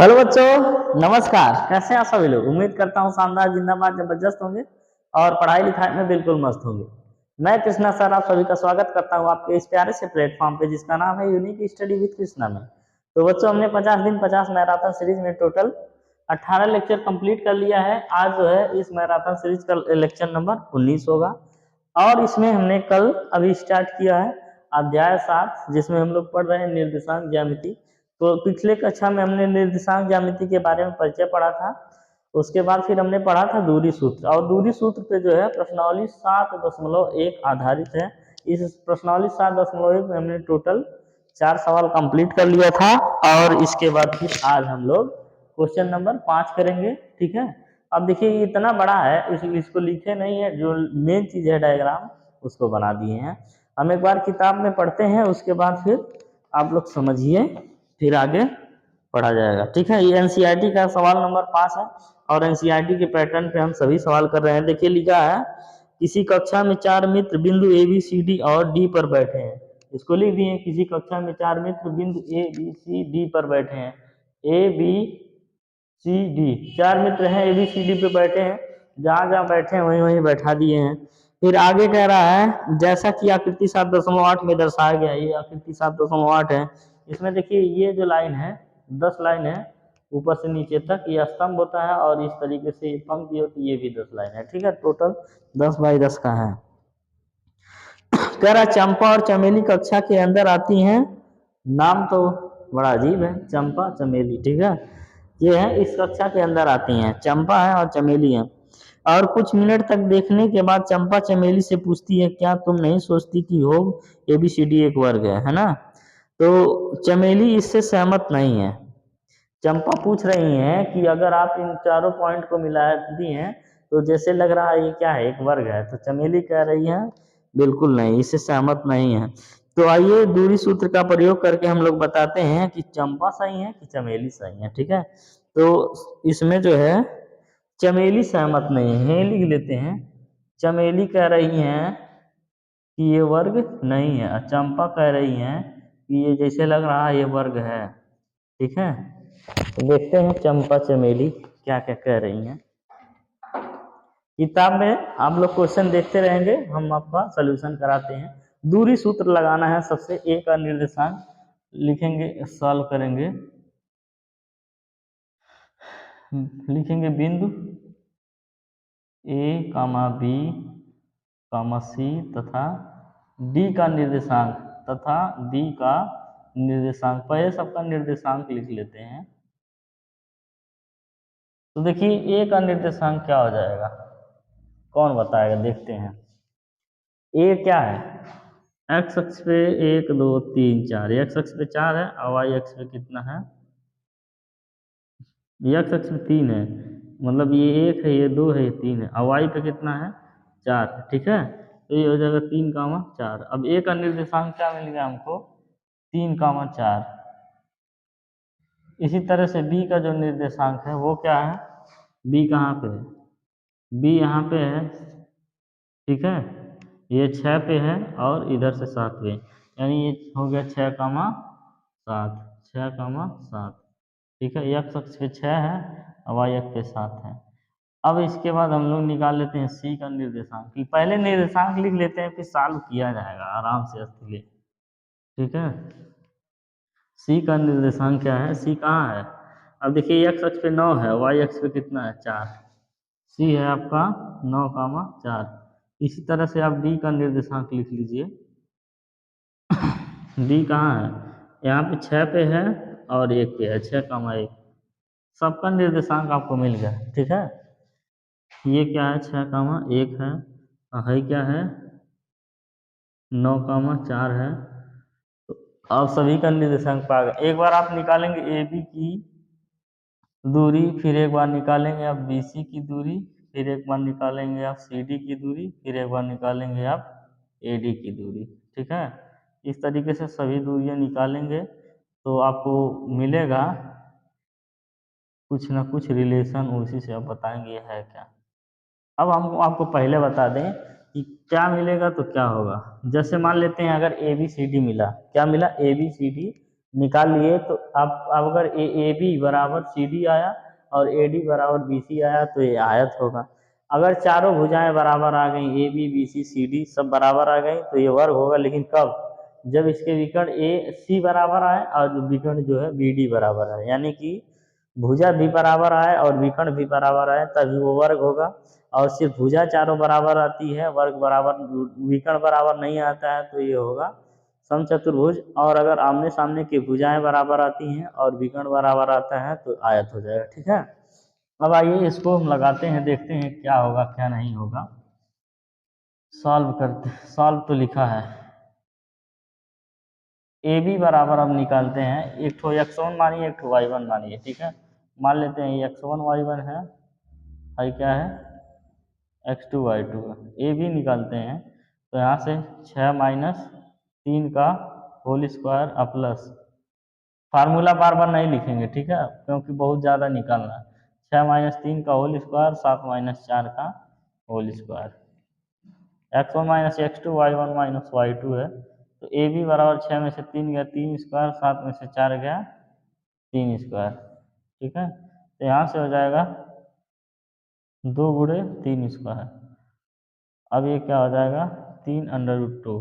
Hello बच्चों, नमस्कार। कैसे हैं आप सभी लोग? उम्मीद करता हूँ शानदार, जिंदाबाद, जबरदस्त होंगे और पढ़ाई लिखाई में बिल्कुल मस्त होंगे। मैं कृष्णा सर आप सभी का स्वागत करता हूँ आपके इस प्यारे से प्लेटफॉर्म पे जिसका नाम है यूनिक स्टडी विद कृष्णा में। तो बच्चों, हमने 50 दिन 50 मैराथन सीरीज में टोटल 18 लेक्चर कंप्लीट कर लिया है। आज जो है इस मैराथन सीरीज का लेक्चर नंबर 19 होगा और इसमें हमने कल अभी स्टार्ट किया है अध्याय 7, जिसमें हम लोग पढ़ रहे हैं निर्देशांक ज्यामिति। तो पिछले कक्षा में हमने निर्देशांक ज्यामिति के बारे में परिचय पढ़ा था। उसके बाद फिर हमने पढ़ा था दूरी सूत्र, और दूरी सूत्र पे जो है प्रश्नावली 7.1 आधारित है। इस प्रश्नावली 7.1 में हमने टोटल 4 सवाल कंप्लीट कर लिया था और इसके बाद फिर आज हम लोग क्वेश्चन नंबर 5 करेंगे। ठीक है। अब देखिए ये इतना बड़ा है, इसको लिखे नहीं है, जो मेन चीज है डायग्राम उसको बना दिए हैं। हम एक बार किताब में पढ़ते हैं, उसके बाद फिर आप लोग समझिए, फिर आगे पढ़ा जाएगा। ठीक है। ये एनसीईआरटी का सवाल नंबर 5 है और एनसीईआरटी के पैटर्न पे हम सभी सवाल कर रहे हैं। देखिए लिखा है, किसी कक्षा में 4 मित्र बिंदु ए बी सी डी और डी पर बैठे हैं। इसको लिख दिए, किसी कक्षा में 4 मित्र बिंदु ए बी सी डी पर बैठे हैं। ए बी सी डी 4 मित्र हैं, ए बी सी डी पे बैठे हैं। जहां जहां बैठे हैं वहीं वहीं बैठा दिए हैं। फिर आगे कह रहा है, जैसा कि आकृति 7.8 में दर्शाया गया, ये आकृति 7.8 है। इसमें देखिए ये जो लाइन है 10 लाइन है, ऊपर से नीचे तक ये स्तंभ होता है और इस तरीके से पंक्ति होती है, ये भी 10 लाइन है। ठीक है। टोटल 10 बाई 10 का है। कह रहा चंपा और चमेली कक्षा के अंदर आती हैं। नाम तो बड़ा अजीब है, चंपा चमेली। ठीक है। ये है इस कक्षा के अंदर आती हैं, चंपा है और चमेली है। और कुछ मिनट तक देखने के बाद चंपा चमेली से पूछती है, क्या तुम नहीं सोचती कि योग एबीसीडी एक वर्ग है ना? तो चमेली इससे सहमत नहीं है। चंपा पूछ रही है कि अगर आप इन चारों पॉइंट को मिला दी हैं तो जैसे लग रहा है ये क्या है, एक वर्ग है। तो चमेली कह रही है बिल्कुल नहीं, इससे सहमत नहीं है। तो आइए दूरी सूत्र का प्रयोग करके हम लोग बताते हैं कि चंपा सही है कि चमेली सही है। ठीक है। तो इसमें जो है चमेली सहमत नहीं है, लिख लेते हैं। चमेली कह रही हैं कि ये वर्ग नहीं है, चंपा कह रही हैं कि ये जैसे लग रहा है ये वर्ग है। ठीक है। तो देखते हैं चंपा चमेली क्या क्या कह रही हैं। किताब में आप लोग क्वेश्चन देखते रहेंगे, हम आपका सलूशन कराते हैं। दूरी सूत्र लगाना है, सबसे ए का निर्देशांक लिखेंगे, सॉल्व करेंगे। लिखेंगे बिंदु ए कामा बी कामा सी तथा डी का निर्देशांक तथा डी का निर्देशांक, पहले सबका निर्देशांक लिख लेते हैं। तो देखिए ए का निर्देशांक क्या हो जाएगा, कौन बताएगा? देखते हैं। ए क्या है? एक्स अक्ष पे 1 2 3 4, एक्स अक्ष पे 4 है और वाई अक्ष पे कितना है? एक्स अक्ष पे 3 है, मतलब ये 1 है, ये 2 है, ये 3 है, और वाई पे कितना है? 4। ठीक है। तो ये हो जाएगा 3 कामा 4। अब ए का निर्देशांक क्या मिल गया हमको? 3 कामा 4। इसी तरह से बी का जो निर्देशांक है वो क्या है? बी कहाँ पे है? बी यहाँ पे है। ठीक है। ये 6 पे है और इधर से 7 पे, यानी ये हो गया 6 कामा 7, 6 कामा 7। ठीक है। एक्स अक्ष पे 6 है और वाई अक्ष पे 7 है। अब इसके बाद हम लोग निकाल लेते हैं सी का निर्देशांक। पहले निर्देशांक लिख लेते हैं, फिर सॉल्व किया जाएगा आराम से असली। ठीक है। सी का निर्देशांक क्या है? सी कहाँ है? अब देखिए एक्स अक्ष पे 9 है, वाई अक्ष पे कितना है? 4। सी है आपका 9 कामा 4। इसी तरह से आप डी का निर्देशांक लिख लीजिए। डी कहाँ है? यहाँ पे 6 पे है और 1 पे है, 6 कामा 1। सबका निर्देशांक आपको मिल गया। ठीक है। ये क्या है? 6 कामा 1 है, और है क्या है? 9 कामा 4 है। तो आप सभी का निर्देशांक पा गए। एक बार आप निकालेंगे ए बी की दूरी, फिर एक बार निकालेंगे आप बी सी की दूरी, फिर एक बार निकालेंगे आप सी डी की दूरी, फिर एक बार निकालेंगे आप ए डी की दूरी। ठीक है। इस तरीके से सभी दूरियां निकालेंगे तो आपको मिलेगा कुछ ना कुछ रिलेशन, उसी से आप बताएंगे ये है क्या। अब हम आपको पहले बता दें कि क्या मिलेगा तो क्या होगा। जैसे मान लेते हैं अगर ए बी सी डी मिला, क्या मिला? ए बी सी डी निकाल लिए तो अब अगर ए बी बराबर सी डी आया और ए डी बराबर बी सी आया तो ये आयत होगा। अगर चारों भुजाएं बराबर आ गई, A B B C C D सब बराबर आ गई तो ये वर्ग होगा। लेकिन कब? जब इसके विकर्ण ए सी बराबर आए और विकर्ण जो है बी डी बराबर आए, यानी कि भुजा भी बराबर आए और विकर्ण भी बराबर आए तभी वो वर्ग होगा। और सिर्फ भुजा चारों बराबर आती है, वर्ग बराबर विकर्ण बराबर नहीं आता है, तो ये होगा समचतुर्भुज। और अगर आमने सामने की भुजाएं बराबर आती हैं और विकर्ण बराबर आता है तो आयत हो जाएगा। ठीक है, अब आइए इसको हम लगाते हैं, देखते हैं क्या होगा क्या नहीं होगा। सॉल्व करते, सॉल्व तो लिखा है। ए बी बराबर अब निकालते हैं, एक ठो x1 मानिए, एक ठो y1 मानिए। ठीक है, मान लेते हैं x1 y1 है, y क्या है x2 y2 है। ए बी निकालते हैं तो यहाँ से 6 माइनस 3 का होल स्क्वायर और प्लस, फार्मूला बार बार नहीं लिखेंगे, ठीक है, क्योंकि बहुत ज़्यादा निकालना है। 6 माइनस 3 का होल स्क्वायर, 7 माइनस 4 का whole square, x1 minus x2 y1 minus y2 है। तो ए बी बराबर 6 में से 3 गया 3 स्क्वायर, 7 में से 4 गया 3 स्क्वायर। ठीक है, तो यहाँ से हो जाएगा 2 गुणे 3 स्क्वायर। अब ये क्या हो जाएगा 3 अंडर रूट 2।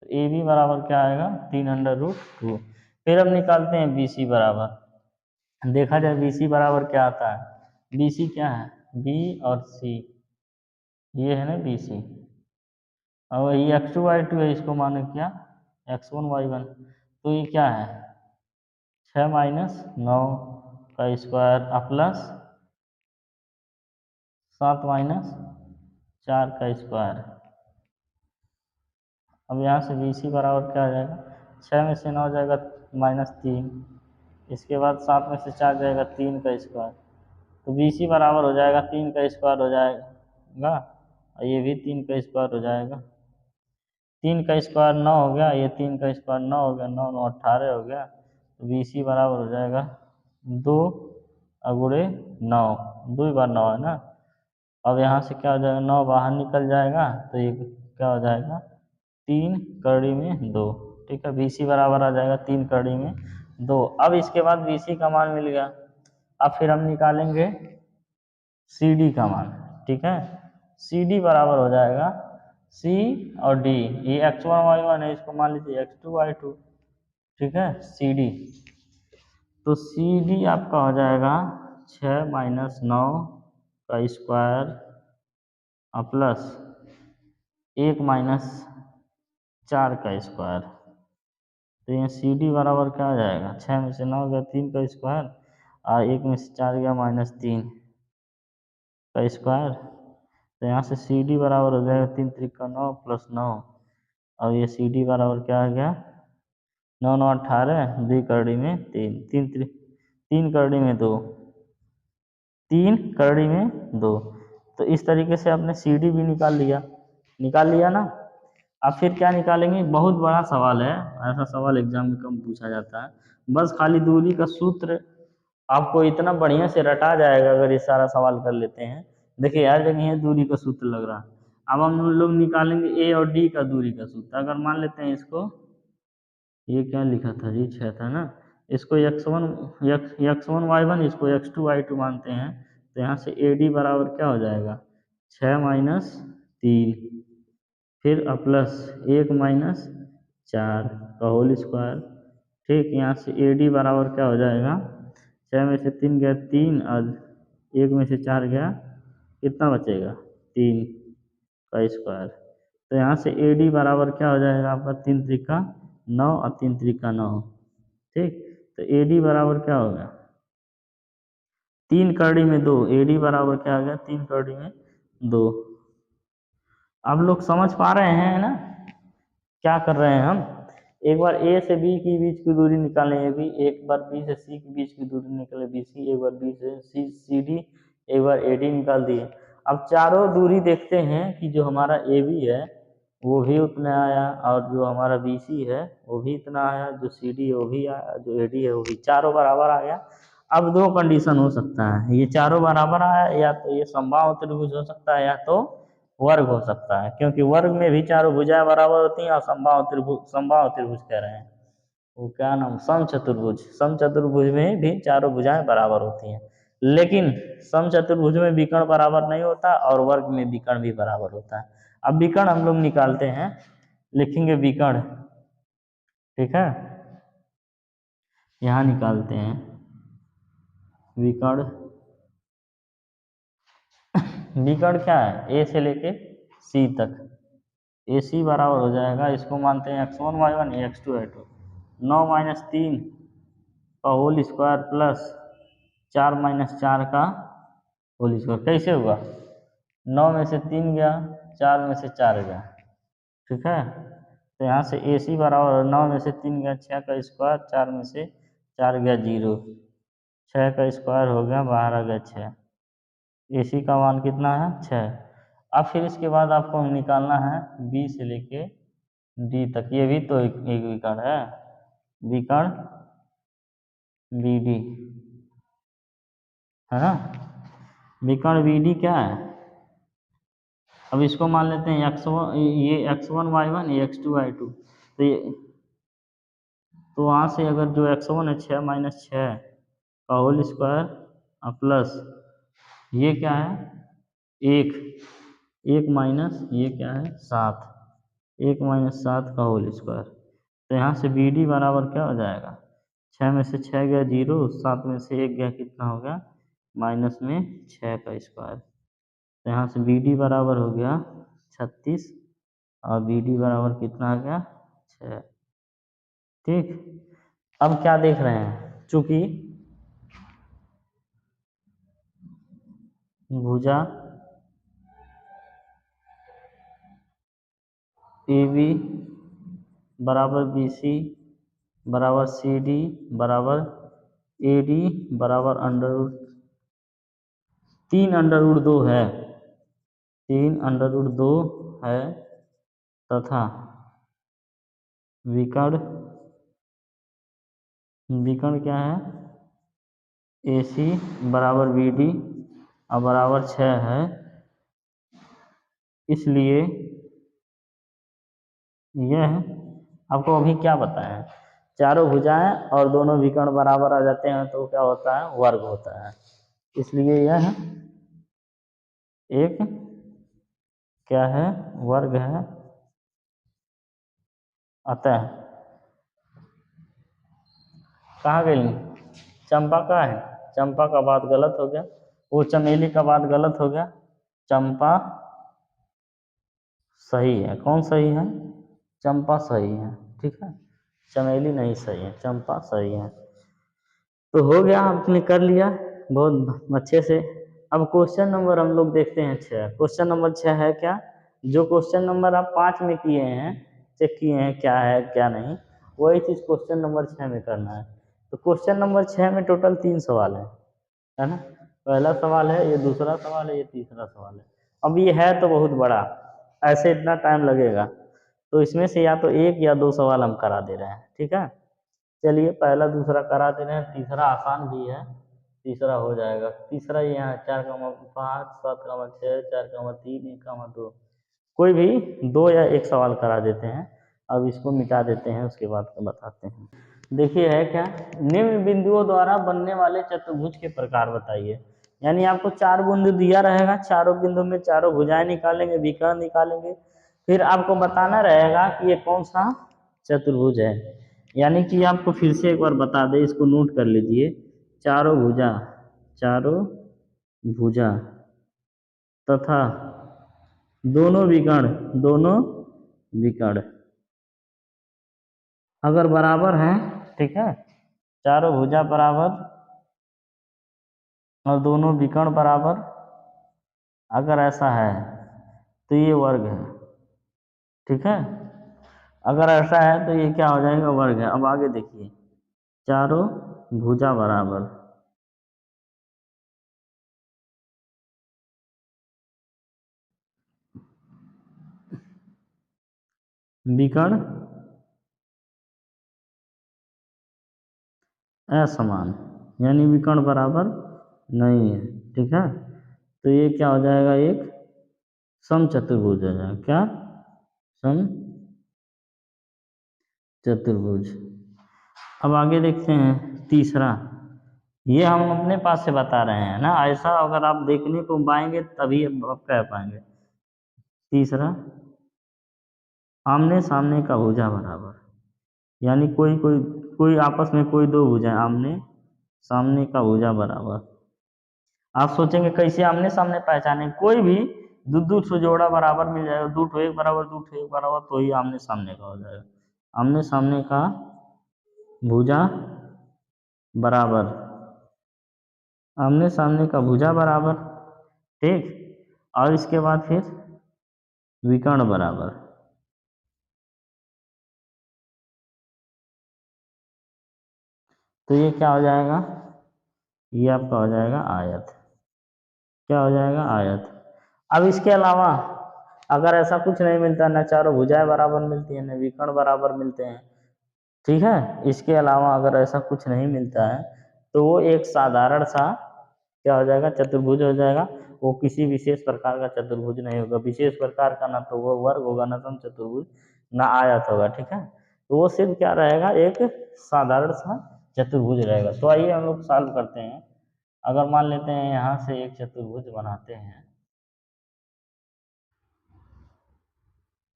तो ए बी बराबर क्या आएगा 3 अंडर रूट 2। फिर अब निकालते हैं बी सी बराबर, देखा जाए बी सी बराबर क्या आता है। बी सी क्या है, बी और सी, ये है ना बी सी। और ये x2 y2 है, इसको माने क्या x1 y1। तो ये क्या है 6 माइनस 9 का स्क्वायर प्लस 7 माइनस 4 का स्क्वायर। अब यहाँ से बी सी बराबर क्या आ जाएगा, 6 में से 9 जाएगा माइनस 3, इसके बाद 7 में से 4 जाएगा 3 का स्क्वायर। तो बी सी बराबर हो जाएगा 3 का स्क्वायर हो जाएगा, और ये भी 3 का स्क्वायर हो जाएगा। 3 का स्क्वायर 9 हो गया, ये 3 का स्क्वायर 9 हो गया, 9 9 18 हो गया। तो बी सी बराबर हो जाएगा 2 गुणे 9, 2 बार 9 है ना। अब यहाँ से क्या हो जाएगा 9 बाहर निकल जाएगा, तो ये क्या हो जाएगा 3 कड़ी में 2। ठीक है, बी सी बराबर आ जाएगा 3 कड़ी में 2। अब इसके बाद बी सी का मान मिल गया। अब फिर हम निकालेंगे सी डी का मान। ठीक है, सी डी बराबर हो जाएगा सी और डी, ये x1 y1 है, इसको मान लीजिए x2 y2। ठीक है, सी डी, तो सी डी आपका हो जाएगा 6 माइनस 9 का स्क्वायर प्लस 1 माइनस 4 का स्क्वायर। तो यहाँ सी डी बराबर क्या आ जाएगा, 6 में से 9 गया 3 का स्क्वायर और 1 में से 4 गया माइनस 3 का स्क्वायर। तो यहाँ से सी डी बराबर हो जाएगा 3 त्रिका 9 प्लस 9, और ये सी डी बराबर क्या आ गया 9 9 18, 2 कड़ी में 3, 3 कड़ी में 2, 3 कड़ी में 2। तो इस तरीके से आपने सी डी भी निकाल लिया ना। अब फिर क्या निकालेंगे, बहुत बड़ा सवाल है, ऐसा सवाल एग्जाम में कम पूछा जाता है। बस खाली दूरी का सूत्र आपको इतना बढ़िया से रटा जाएगा अगर ये सारा सवाल कर लेते हैं। देखिए हर जगह दूरी का सूत्र लग रहा है। अब हम लोग निकालेंगे ए और डी का दूरी का सूत्र। अगर मान लेते हैं इसको, ये क्या लिखा था जी 6 था ना, इसको x1 y1, इसको x2 y2 मानते हैं। तो यहाँ से ए डी बराबर क्या हो जाएगा 6 माइनस 3, फिर प्लस 1 माइनस 4 का होल स्क्वायर। ठीक, यहाँ से ए डी बराबर क्या हो जाएगा 6 में से 3 गया 3 और 1 में से 4 गया, कितना बचेगा 3 का स्क्वायर। तो यहाँ से ए डी बराबर क्या हो जाएगा आपका 3 त्रिका 9 और 3 त्रिका 9। ठीक, तो ए डी बराबर क्या हो गया 3 कड़ी में 2, ए डी बराबर क्या हो गया 3 कड़ी में 2। आप लोग समझ पा रहे हैं ना क्या कर रहे हैं हम। एक बार ए से बी के बीच की दूरी निकालें ए बी, एक बार बी से सी के बीच की दूरी निकाले बी सी, एक बार बी से सी सी डी, एक बार ए डी निकाल दिए। अब चारों दूरी देखते हैं कि जो हमारा ए बी है वो भी उतना आया, और जो हमारा बी सी है वो भी इतना आया, जो सी डी है वो भी आया, जो ए डी है वो भी, चारों बराबर आ गया। अब दो कंडीशन हो सकता है, ये चारों बराबर आया या तो ये समबाहु त्रिभुज हो सकता है या तो वर्ग हो सकता है, क्योंकि वर्ग में भी चारों भुजाएं बराबर होती हैं और समबाहु त्रिभुज कह रहे हैं। वो क्या नाम, समचतुर्भुज। समचतुर्भुज में भी चारों भुजाएं बराबर होती हैं, लेकिन समचतुर्भुज में विकर्ण बराबर नहीं होता और वर्ग में विकर्ण भी बराबर होता है। अब विकर्ण हम लोग निकालते हैं, लिखेंगे विकर्ण, ठीक है, यहाँ निकालते हैं विकर्ण। विकर्ण क्या है, ए से लेके सी तक, ए सी बराबर हो जाएगा, इसको मानते हैं x1 y1 x2 y2, 9 - 3 का होल स्क्वायर प्लस 4 - 4 का होल स्क्वायर। कैसे हुआ, 9 में से 3 गया, 4 में से 4 गया, ठीक है। तो यहाँ से ए सी बराबर 9 में से 3 गया 6 का स्क्वायर, 4 में से 4 गया 0, 6 का स्क्वायर हो गया, बाहर आ गया 6। ए सी का मान कितना है, 6। अब फिर इसके बाद आपको निकालना है बी से लेके डी तक, ये भी तो एक विकर्ण है, विकर्ण बी डी, है ना। विकर्ण बी डी क्या है, अब इसको मान लेते हैं x1, ये x1 y1 ये x2 y2, तो ये, तो वहाँ से अगर जो x1 है 6 - 6 का होल स्क्वायर प्लस ये क्या है, एक, एक माइनस ये क्या है 7, 1 - 7 का होल स्क्वायर। तो यहाँ से बी डी बराबर क्या हो जाएगा, 6 में से 6 गया 0, 7 में से 1 गया, कितना हो गया, माइनस में 6 का स्क्वायर। तो यहाँ से बी डी बराबर हो गया 36 और बी डी बराबर कितना आ गया, 6। ठीक, अब क्या देख रहे हैं, चूंकि भुजा ए बी बराबर बी सी बराबर सी डी बराबर ए डी बराबर √3 √2 है, 3 √2 है, तथा विकर्ण, विकर्ण क्या है, ए सी बराबर बी डी और बराबर 6 है, इसलिए यह, आपको अभी क्या बताया, चारों भुजाएं और दोनों विकर्ण बराबर आ जाते हैं तो क्या होता है, वर्ग होता है। इसलिए यह एक क्या है, वर्ग है। अतः कहाँ गई चंपा, का है, चंपा का बात गलत हो गया, वो चमेली का बात गलत हो गया, चंपा सही है। कौन सही है, चंपा सही है, ठीक है, चमेली नहीं सही है, चंपा सही है। तो हो गया, आपने कर लिया बहुत अच्छे से। अब क्वेश्चन नंबर हम लोग देखते हैं 6। क्वेश्चन नंबर 6 है क्या, जो क्वेश्चन नंबर आप 5 में किए हैं, चेक किए हैं क्या है क्या नहीं, वही चीज़ क्वेश्चन नंबर 6 में करना है। तो क्वेश्चन नंबर 6 में टोटल 3 सवाल है ना। पहला सवाल है, ये दूसरा सवाल है, ये तीसरा सवाल है। अब ये है तो बहुत बड़ा, ऐसे इतना टाइम लगेगा, तो इसमें से या तो 1 या 2 सवाल हम करा दे रहे हैं, ठीक है। चलिए पहला दूसरा करा दे रहे हैं, तीसरा आसान भी है, तीसरा हो जाएगा। तीसरा यहाँ 4,5 7,6 4,3 1,2, कोई भी 2 या 1 सवाल करा देते हैं। अब इसको मिटा देते हैं, उसके बाद बताते हैं। देखिए है क्या, निम्न बिंदुओं द्वारा बनने वाले चतुर्भुज के प्रकार बताइए। यानी आपको 4 बिंदु दिया रहेगा, चारों बिंदु में चारों भुजाएं निकालेंगे, विकर्ण निकालेंगे, फिर आपको बताना रहेगा कि ये कौन सा चतुर्भुज है। यानी कि आपको फिर से एक बार बता दें, इसको नोट कर लीजिए, चारों भुजा, चारों भुजा तथा दोनों विकर्ण, दोनों विकर्ण अगर बराबर हैं, ठीक है, चारों भुजा बराबर और दोनों विकर्ण बराबर, अगर ऐसा है तो ये वर्ग है, ठीक है। अगर ऐसा है तो ये क्या हो जाएगा, वर्ग है। अब आगे देखिए, चारों भुजा बराबर, विकर्ण असमान, यानी विकर्ण बराबर नहीं है, ठीक है। तो ये क्या हो जाएगा, एक समचतुर्भुज हो जाएगा, क्या, सम चतुर्भुज। अब आगे देखते हैं तीसरा। ये हम अपने पास से बता रहे हैं ना, ऐसा अगर आप देखने को पाएंगे तभी आप कह पाएंगे। तीसरा, आमने सामने का भुजा बराबर, यानी कोई कोई कोई आपस में कोई दो भुजाएं आमने सामने का भुजा बराबर। आप सोचेंगे कैसे आमने सामने पहचाने, कोई भी दो दो ठो जोड़ा बराबर मिल जाएगा, दो ठो एक बराबर दो ठो एक बराबर, तो ही आमने सामने का हो जाएगा। आमने सामने का भुजा बराबर, आमने सामने का भुजा बराबर, ठीक। और इसके बाद फिर विकर्ण बराबर, तो ये क्या हो जाएगा, ये आपका हो जाएगा आयत। क्या हो जाएगा, आयत। अब इसके अलावा अगर ऐसा कुछ नहीं मिलता, न चारों भुजाएं बराबर मिलती हैं, न विकर्ण बराबर मिलते हैं, ठीक है, इसके अलावा अगर ऐसा कुछ नहीं मिलता है, तो वो एक साधारण सा क्या हो जाएगा, चतुर्भुज हो जाएगा। वो किसी विशेष प्रकार का चतुर्भुज नहीं होगा, विशेष प्रकार का, ना तो वो वर्ग होगा, ना समचतुर्भुज, ना आयत होगा, ठीक है। तो वो सिर्फ क्या रहेगा, एक साधारण सा चतुर्भुज रहेगा। तो आइए हम लोग सॉल्व करते हैं। अगर मान लेते हैं यहाँ से एक चतुर्भुज बनाते हैं,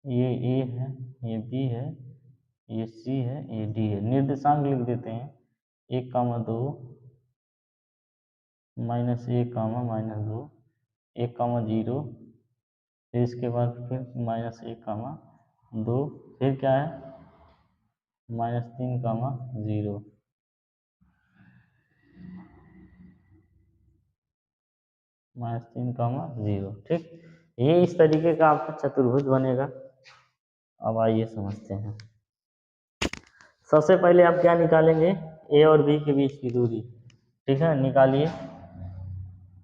ये ए है, ये बी है, ये सी है, ये डी है। निर्देशांक लिख देते हैं, 1,2 -1, -2, 1, 0, फिर इसके बाद फिर -1, 2, फिर क्या है, -3, 0, -3, 0, ठीक। ये इस तरीके का आपका चतुर्भुज बनेगा। अब आइए समझते हैं। सबसे पहले आप क्या निकालेंगे, ए और बी के बीच की दूरी, ठीक है, निकालिए।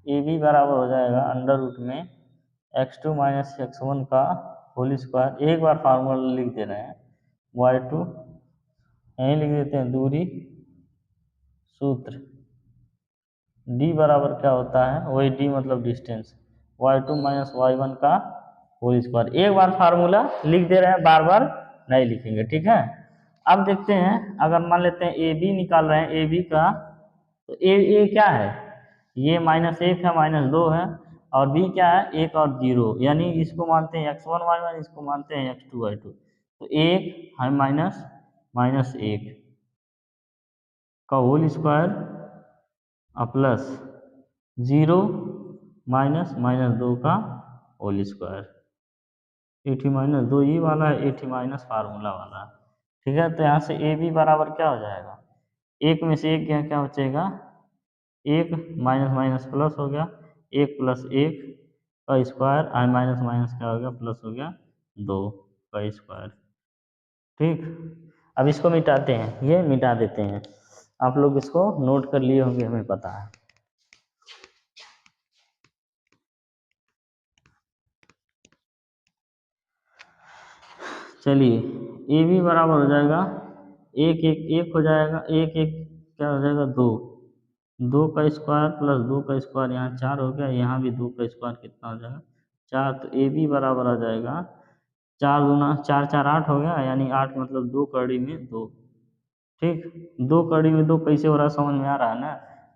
ए बी बराबर हो जाएगा √में x2 - x1 का होल स्क्वायर। एक बार फार्मूला लिख दे रहे हैं, y2 यहीं लिख देते हैं, दूरी सूत्र d बराबर क्या होता है, वही d मतलब डिस्टेंस, y2 - y1 का होल स्क्वायर। एक बार फार्मूला लिख दे रहे हैं, बार बार नहीं लिखेंगे, ठीक है। अब देखते हैं, अगर मान लेते हैं ए बी निकाल रहे हैं, ए बी का, तो ए क्या है, ये -1 है, -2 है, और बी क्या है, 1 और 0, यानी इसको मानते हैं x1 y1, इसको मानते हैं x2 y2। तो 1 है -1 का होल स्क्वायर प्लस 0 -2 का होल स्क्वायर। एटी माइनस दो ये वाला है, एटी माइनस फार्मूला वाला है, ठीक है। तो यहाँ से ए बी बराबर क्या हो जाएगा, एक में से एक क्या क्या बचेगा, एक, माइनस माइनस प्लस हो गया, 1 + 1 का स्क्वायर, आई माइनस माइनस क्या हो गया, प्लस हो गया, 2 का स्क्वायर, ठीक। अब इसको मिटाते हैं, ये मिटा देते हैं। आप लोग इसको नोट कर लिए होंगे, हमें पता है। चलिए, ए बी बराबर हो जाएगा, एक हो जाएगा, एक क्या हो जाएगा, 2, 2 का स्क्वायर प्लस 2 का स्क्वायर, यहाँ 4 हो गया, यहाँ भी 2 का स्क्वायर कितना हो जाएगा, 4। तो ए बी बराबर आ जाएगा 4 दूना 4, 4 8 हो गया, यानी 8 मतलब 2 कड़ी में 2, ठीक। 2 कड़ी में 2 कैसे हो रहा है, समझ में आ रहा है ना,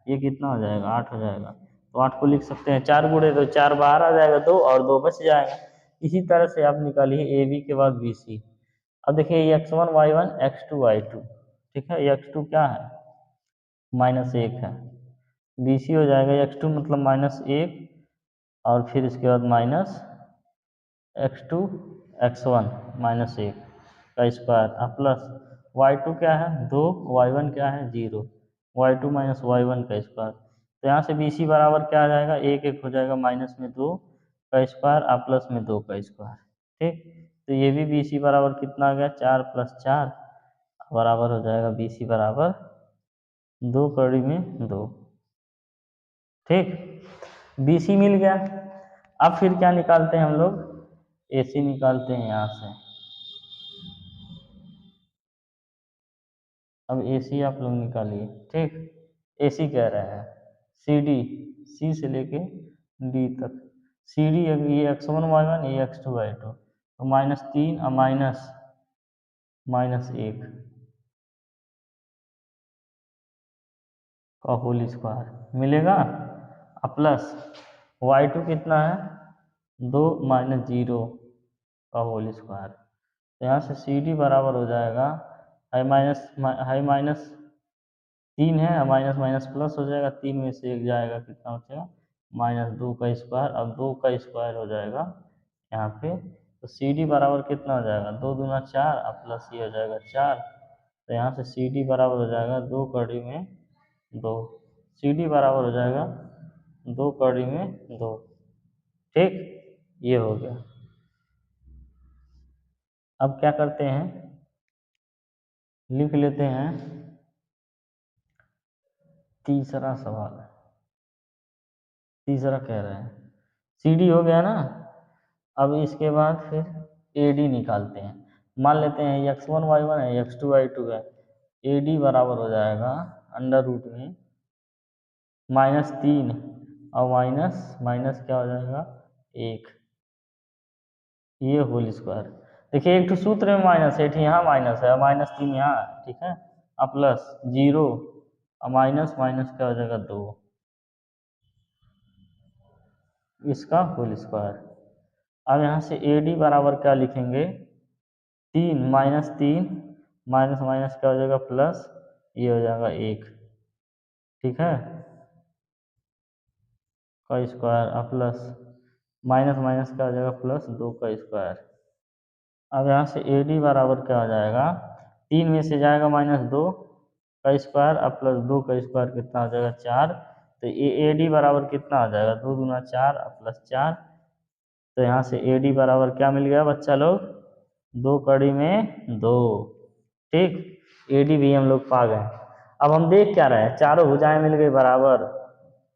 ये कितना हो जाएगा, 8 हो जाएगा। तो 8 को लिख सकते हैं 4 गुणे, तो 4 बाहर आ जाएगा, 2 और 2 बच जाएगा। इसी तरह से आप निकालिए ए बी के बाद बी सी। अब देखिए, ये x1 y1 x2 y2, ठीक है, ये x2 क्या है, -1 है, बी सी हो जाएगा x2 मतलब -1, और फिर इसके बाद -x2 x1 -1 का स्क्वायर, प्लस y2 क्या है 2, y1 क्या है 0, y2 - y1 का स्क्वायर। तो यहाँ से बी सी बराबर क्या आ जाएगा, 1 हो जाएगा, माइनस में 2 का स्क्वायर और प्लस में 2 का स्क्वायर, ठीक। तो ये भी बी सी बराबर कितना आ गया, 4 + 4 बराबर हो जाएगा बी सी बराबर 2 कड़ी में 2, ठीक। बी सी मिल गया। अब फिर क्या निकालते हैं हम लोग, ए सी निकालते हैं यहाँ से। अब ए सी आप लोग निकालिए, ठीक। ए सी कह रहे हैं, सी डी, सी से लेके डी तक, सी डी, ये x1 y1, ये x2 y2, तो -3 और -1, का होल स्क्वायर मिलेगा, अब प्लस y2 कितना है 2 माइनस 0 का होल स्क्वायर। तो यहाँ से सी डी बराबर हो जाएगा हाई माइनस 3 है, माइनस माइनस प्लस हो जाएगा, 3 में से 1 जाएगा, कितना बचेगा -2 का स्क्वायर। अब 2 का स्क्वायर हो जाएगा यहाँ पे, तो सी डी बराबर कितना हो जाएगा 2 दूना 4, अब प्लस ये हो जाएगा 4। तो यहाँ से सी डी बराबर हो जाएगा 2 कड़ी में 2, सी डी बराबर हो जाएगा 2 कड़ी में 2। ठीक, ये हो गया। अब क्या करते हैं, लिख लेते हैं तीसरा सवाल। तीसरा कह रहे हैं सी डी हो गया ना, अब इसके बाद फिर ए डी निकालते हैं। मान लेते हैं x1 y1 है, x2 y2 है, ए डी बराबर हो जाएगा अंडर रूट में -3 और माइनस माइनस क्या हो जाएगा 1, ये होल स्क्वायर। देखिए एक तो सूत्र में माइनस है, यहाँ माइनस है, -3 यहाँ है, ठीक है, अब प्लस 0 और माइनस माइनस क्या हो जाएगा 2, इसका होल स्क्वायर। अब यहाँ से ए डी बराबर क्या लिखेंगे 3 -3 माइनस माइनस क्या हो जाएगा प्लस, ये हो जाएगा 1, ठीक है, का स्क्वायर और प्लस माइनस माइनस क्या हो जाएगा प्लस 2 का स्क्वायर। अब यहाँ से ए डी बराबर क्या हो जाएगा 3 में से जाएगा -2 का स्क्वायर और प्लस 2 का स्क्वायर कितना हो जाएगा 4। तो ये ए डी बराबर कितना हो जाएगा 2 दूना 4 और प्लस 4। तो यहाँ से ए डी बराबर क्या मिल गया बच्चा लोग 2 कड़ी में 2। ठीक, ए डी भी हम लोग पा गए। अब हम देख क्या रहे हैं, चारों भुजाएं मिल गई बराबर,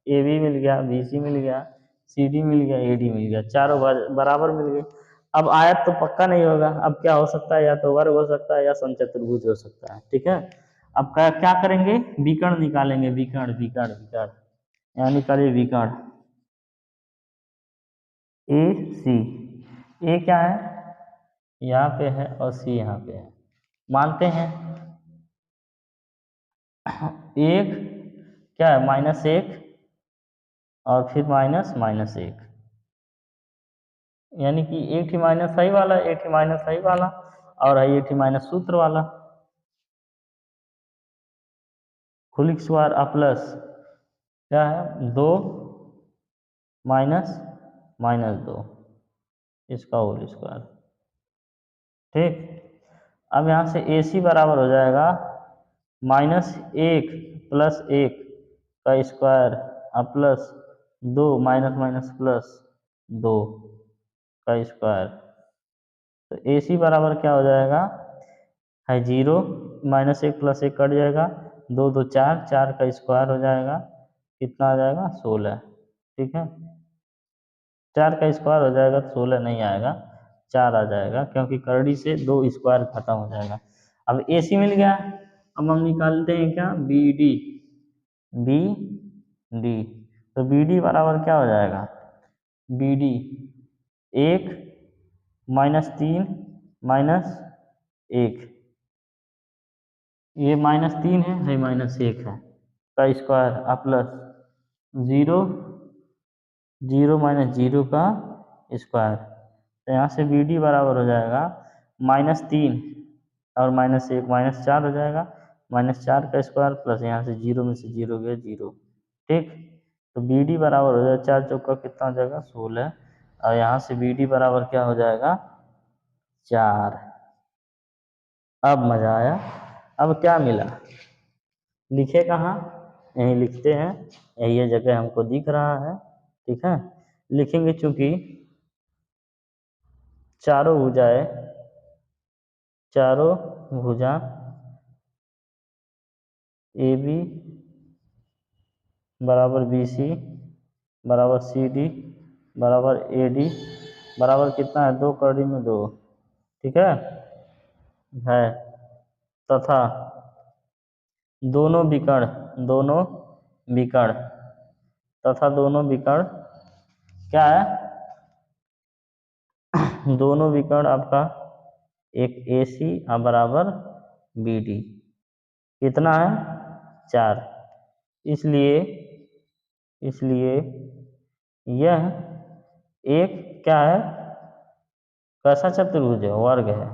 ए बी मिल गया, बी सी मिल गया, सी डी मिल गया, ए डी मिल गया, चारों बराबर मिल गए। अब आयत तो पक्का नहीं होगा, अब क्या हो सकता है, या तो वर्ग हो सकता है या समचतुर्भुज हो सकता है, ठीक है। अब क्या करेंगे, विकर्ण निकालेंगे, विकर्ण विकर्ण विकर्ण, यहाँ निकालिए विकर्ण ए सी। ए क्या है यहाँ पे है और सी यहाँ पे है, मानते हैं एक क्या है -1 और फिर माइनस -1, यानी कि एक ही माइनस सही वाला, एक ही माइनस सही वाला और है एक ही माइनस सूत्र वाला, खुलिक स्क्वायर और प्लस क्या है 2 माइनस -2, इसका होल स्क्वायर। ठीक, अब यहाँ से ए सी बराबर हो जाएगा -1 प्लस 1 का स्क्वायर और प्लस 2 माइनस माइनस प्लस 2 का स्क्वायर। तो ए सी बराबर क्या हो जाएगा है 0, -1 प्लस 1 कट जाएगा, 2 2 4, 4 का स्क्वायर हो जाएगा, कितना आ जाएगा 16, ठीक है, 4 का स्क्वायर हो जाएगा तो 16 नहीं आएगा, 4 आ जाएगा, क्योंकि करड़ी से 2 स्क्वायर खत्म हो जाएगा। अब ए सी मिल गया, अब हम निकालते हैं क्या बी डी, बी डी, तो बी डी बराबर क्या हो जाएगा बी डी 1 -3 -1, ये -3 है, ये -1 है का स्क्वायर और प्लस 0 0 -0 का स्क्वायर। तो यहाँ से बी डी बराबर हो जाएगा -3 और -1 -4 हो जाएगा, -4 का स्क्वायर प्लस यहाँ से 0 में से 0 गया 0। ठीक, तो बी डी बराबर हो जाएगा 4 चौका कितना हो जाएगा 16, और यहाँ से बी डी बराबर क्या हो जाएगा 4। अब मजा आया। अब क्या मिला, लिखे कहाँ, यहीं लिखते हैं, यही ये जगह हमको दिख रहा है, ठीक है, लिखेंगे चूंकि चारों भुजाएं, चारों भुजा ए बी बराबर बी सी बराबर सी डी बराबर ए डी बराबर कितना है 2 कड़ी में 2, ठीक है तथा दोनों विकर्ण तथा दोनों विकर्ण क्या है दोनों विकर्ण आपका एक ए सी बराबर बी डी कितना है 4, इसलिए इसलिए यह एक क्या है, कैसा चतुर्भुज है, वर्ग है,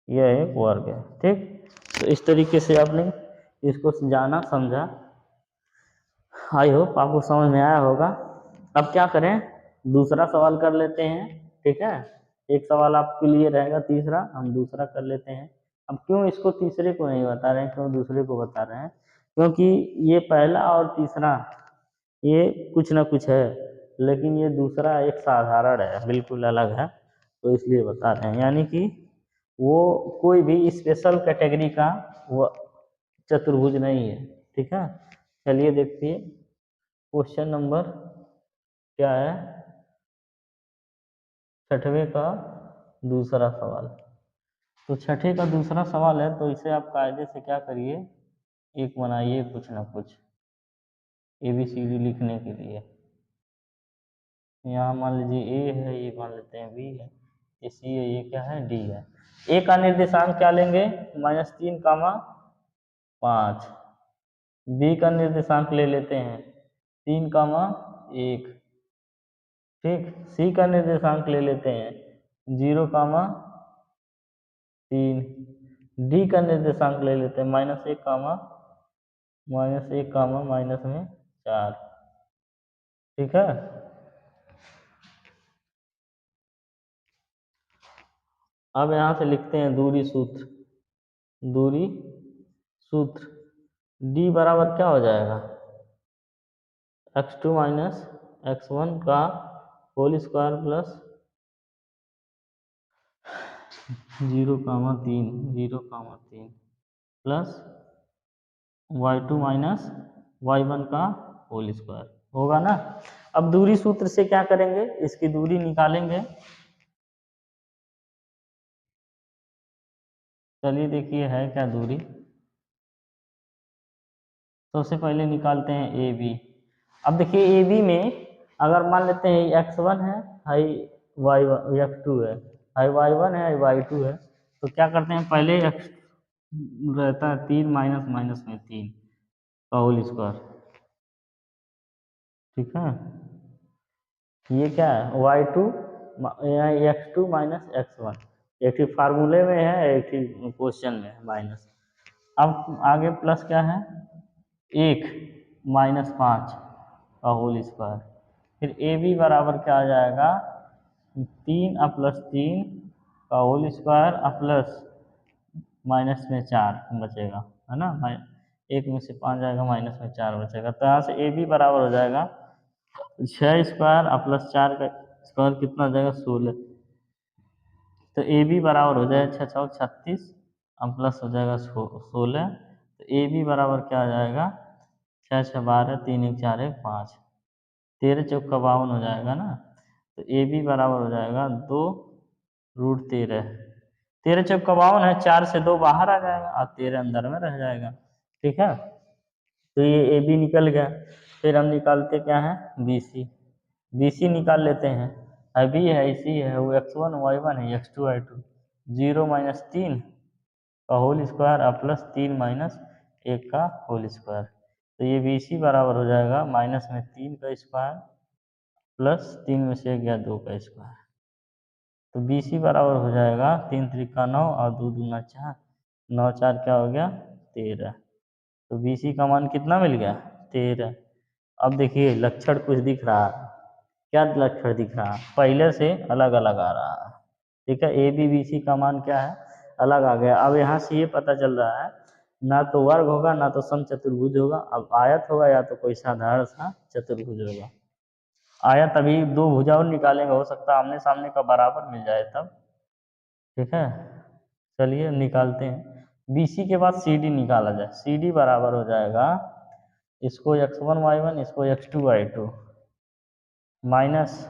यह एक वर्ग है। ठीक, तो इस तरीके से आपने इसको जाना समझा, आई होप आपको समझ में आया होगा। अब क्या करें, दूसरा सवाल कर लेते हैं। ठीक है, एक सवाल आपके लिए रहेगा, तीसरा हम दूसरा कर लेते हैं। अब क्यों इसको तीसरे को नहीं बता रहे हैं, क्यों दूसरे को बता रहे हैं, क्योंकि ये पहला और तीसरा ये कुछ ना कुछ है, लेकिन ये दूसरा एक साधारण है, बिल्कुल अलग है, तो इसलिए बता रहे हैं। यानी कि वो कोई भी स्पेशल कैटेगरी का वो चतुर्भुज नहीं है। ठीक है, चलिए देखिए क्वेश्चन नंबर क्या है, छठवें का दूसरा सवाल। तो छठे का दूसरा सवाल है, तो इसे आप कायदे से क्या करिए, एक बनाइए कुछ ना कुछ ABCD लिखने के लिए। यहाँ मान लीजिए ए है, ये मान लेते हैं बी है, ये सी है, ये क्या है डी है। ए का निर्देशांक क्या लेंगे, -3, 5। बी का निर्देशांक ले लेते हैं 3, 1। ठीक, सी का निर्देशांक ले लेते हैं 0, 3। डी का निर्देशांक ले लेते हैं -1, माइनस में 4। ठीक है, अब यहाँ से लिखते हैं दूरी सूत्र। दूरी सूत्र D बराबर क्या हो जाएगा, x2 माइनस x1 का whole square plus 0, 3 plus y2 minus y1 का होल स्क्वायर होगा ना। अब दूरी सूत्र से क्या करेंगे, इसकी दूरी निकालेंगे। चलिए देखिए है क्या दूरी, सबसे पहले निकालते हैं ए बी। अब देखिए ए बी में अगर मान लेते हैं x1 है, हाई वाई x2 है, हाई y1 है, हाई y2 है, तो क्या करते हैं, पहले x रहता है 3 माइनस में 3 का होल स्क्वायर। ठीक है, ये क्या है y2 यहाँ x2 माइनस x1, एक ही फार्मूले में है, एक ही क्वेश्चन में है माइनस। अब आगे प्लस क्या है, 1 -5 का होल स्क्वायर। फिर ए बी बराबर क्या आ जाएगा, 3 प्लस 3 का होल स्क्वायर प्लस माइनस में 4 बचेगा, है ना। 1 में से 5 जाएगा, माइनस में 4 बचेगा, तो यहाँ से ए बी बराबर हो जाएगा 6 स्क्वायर प्लस 4 का स्क्वायर कितना हो जाएगा, 16। तो ए बी बराबर हो जाएगा 6 6 36 प्लस हो जाएगा 16। तो ए बी बराबर क्या आ जाएगा, 6 6 12, 3 1 4 1 5, 13 चौका 52 हो जाएगा ना। तो ए बी बराबर हो जाएगा 2√13। 13 चौका 52 है, 4 से 2 बाहर आ जाएगा और 13 अंदर में रह जाएगा। ठीक है, तो ये ए बी निकल गया। फिर हम निकालते क्या है, बी सी। बी सी निकाल लेते हैं, बी है, सी है, वो x1 y1 है, x2 y2। 0 माइनस 3 का होल स्क्वायर प्लस 3 माइनस 1 का होल स्क्वायर। तो ये बी सी बराबर हो जाएगा माइनस में 3 का स्क्वायर प्लस 3 में से 1 गया 2 का स्क्वायर। तो बी सी बराबर हो जाएगा 3 त्रिका 9 और 2 दूना 4, 9 4 क्या हो गया 13। तो बी सी का मान कितना मिल गया, 13। अब देखिए लक्षण कुछ दिख रहा है, क्या लक्षण दिख रहा है, पहले से अलग अलग आ रहा है। ठीक है, ए बी बी सी का मान क्या है, अलग आ गया। अब यहाँ से ये पता चल रहा है, ना तो वर्ग होगा ना तो समचतुर्भुज होगा, अब आयत होगा या तो कोई साधारण सा चतुर्भुज होगा। आयत अभी दो भुजाओं निकालेंगे, हो सकता है आमने सामने का बराबर मिल जाए तब। ठीक है, चलिए निकालते हैं। BC के बाद CD निकाला जाए। CD बराबर हो जाएगा, इसको x1 y1, इसको x2 y2 minus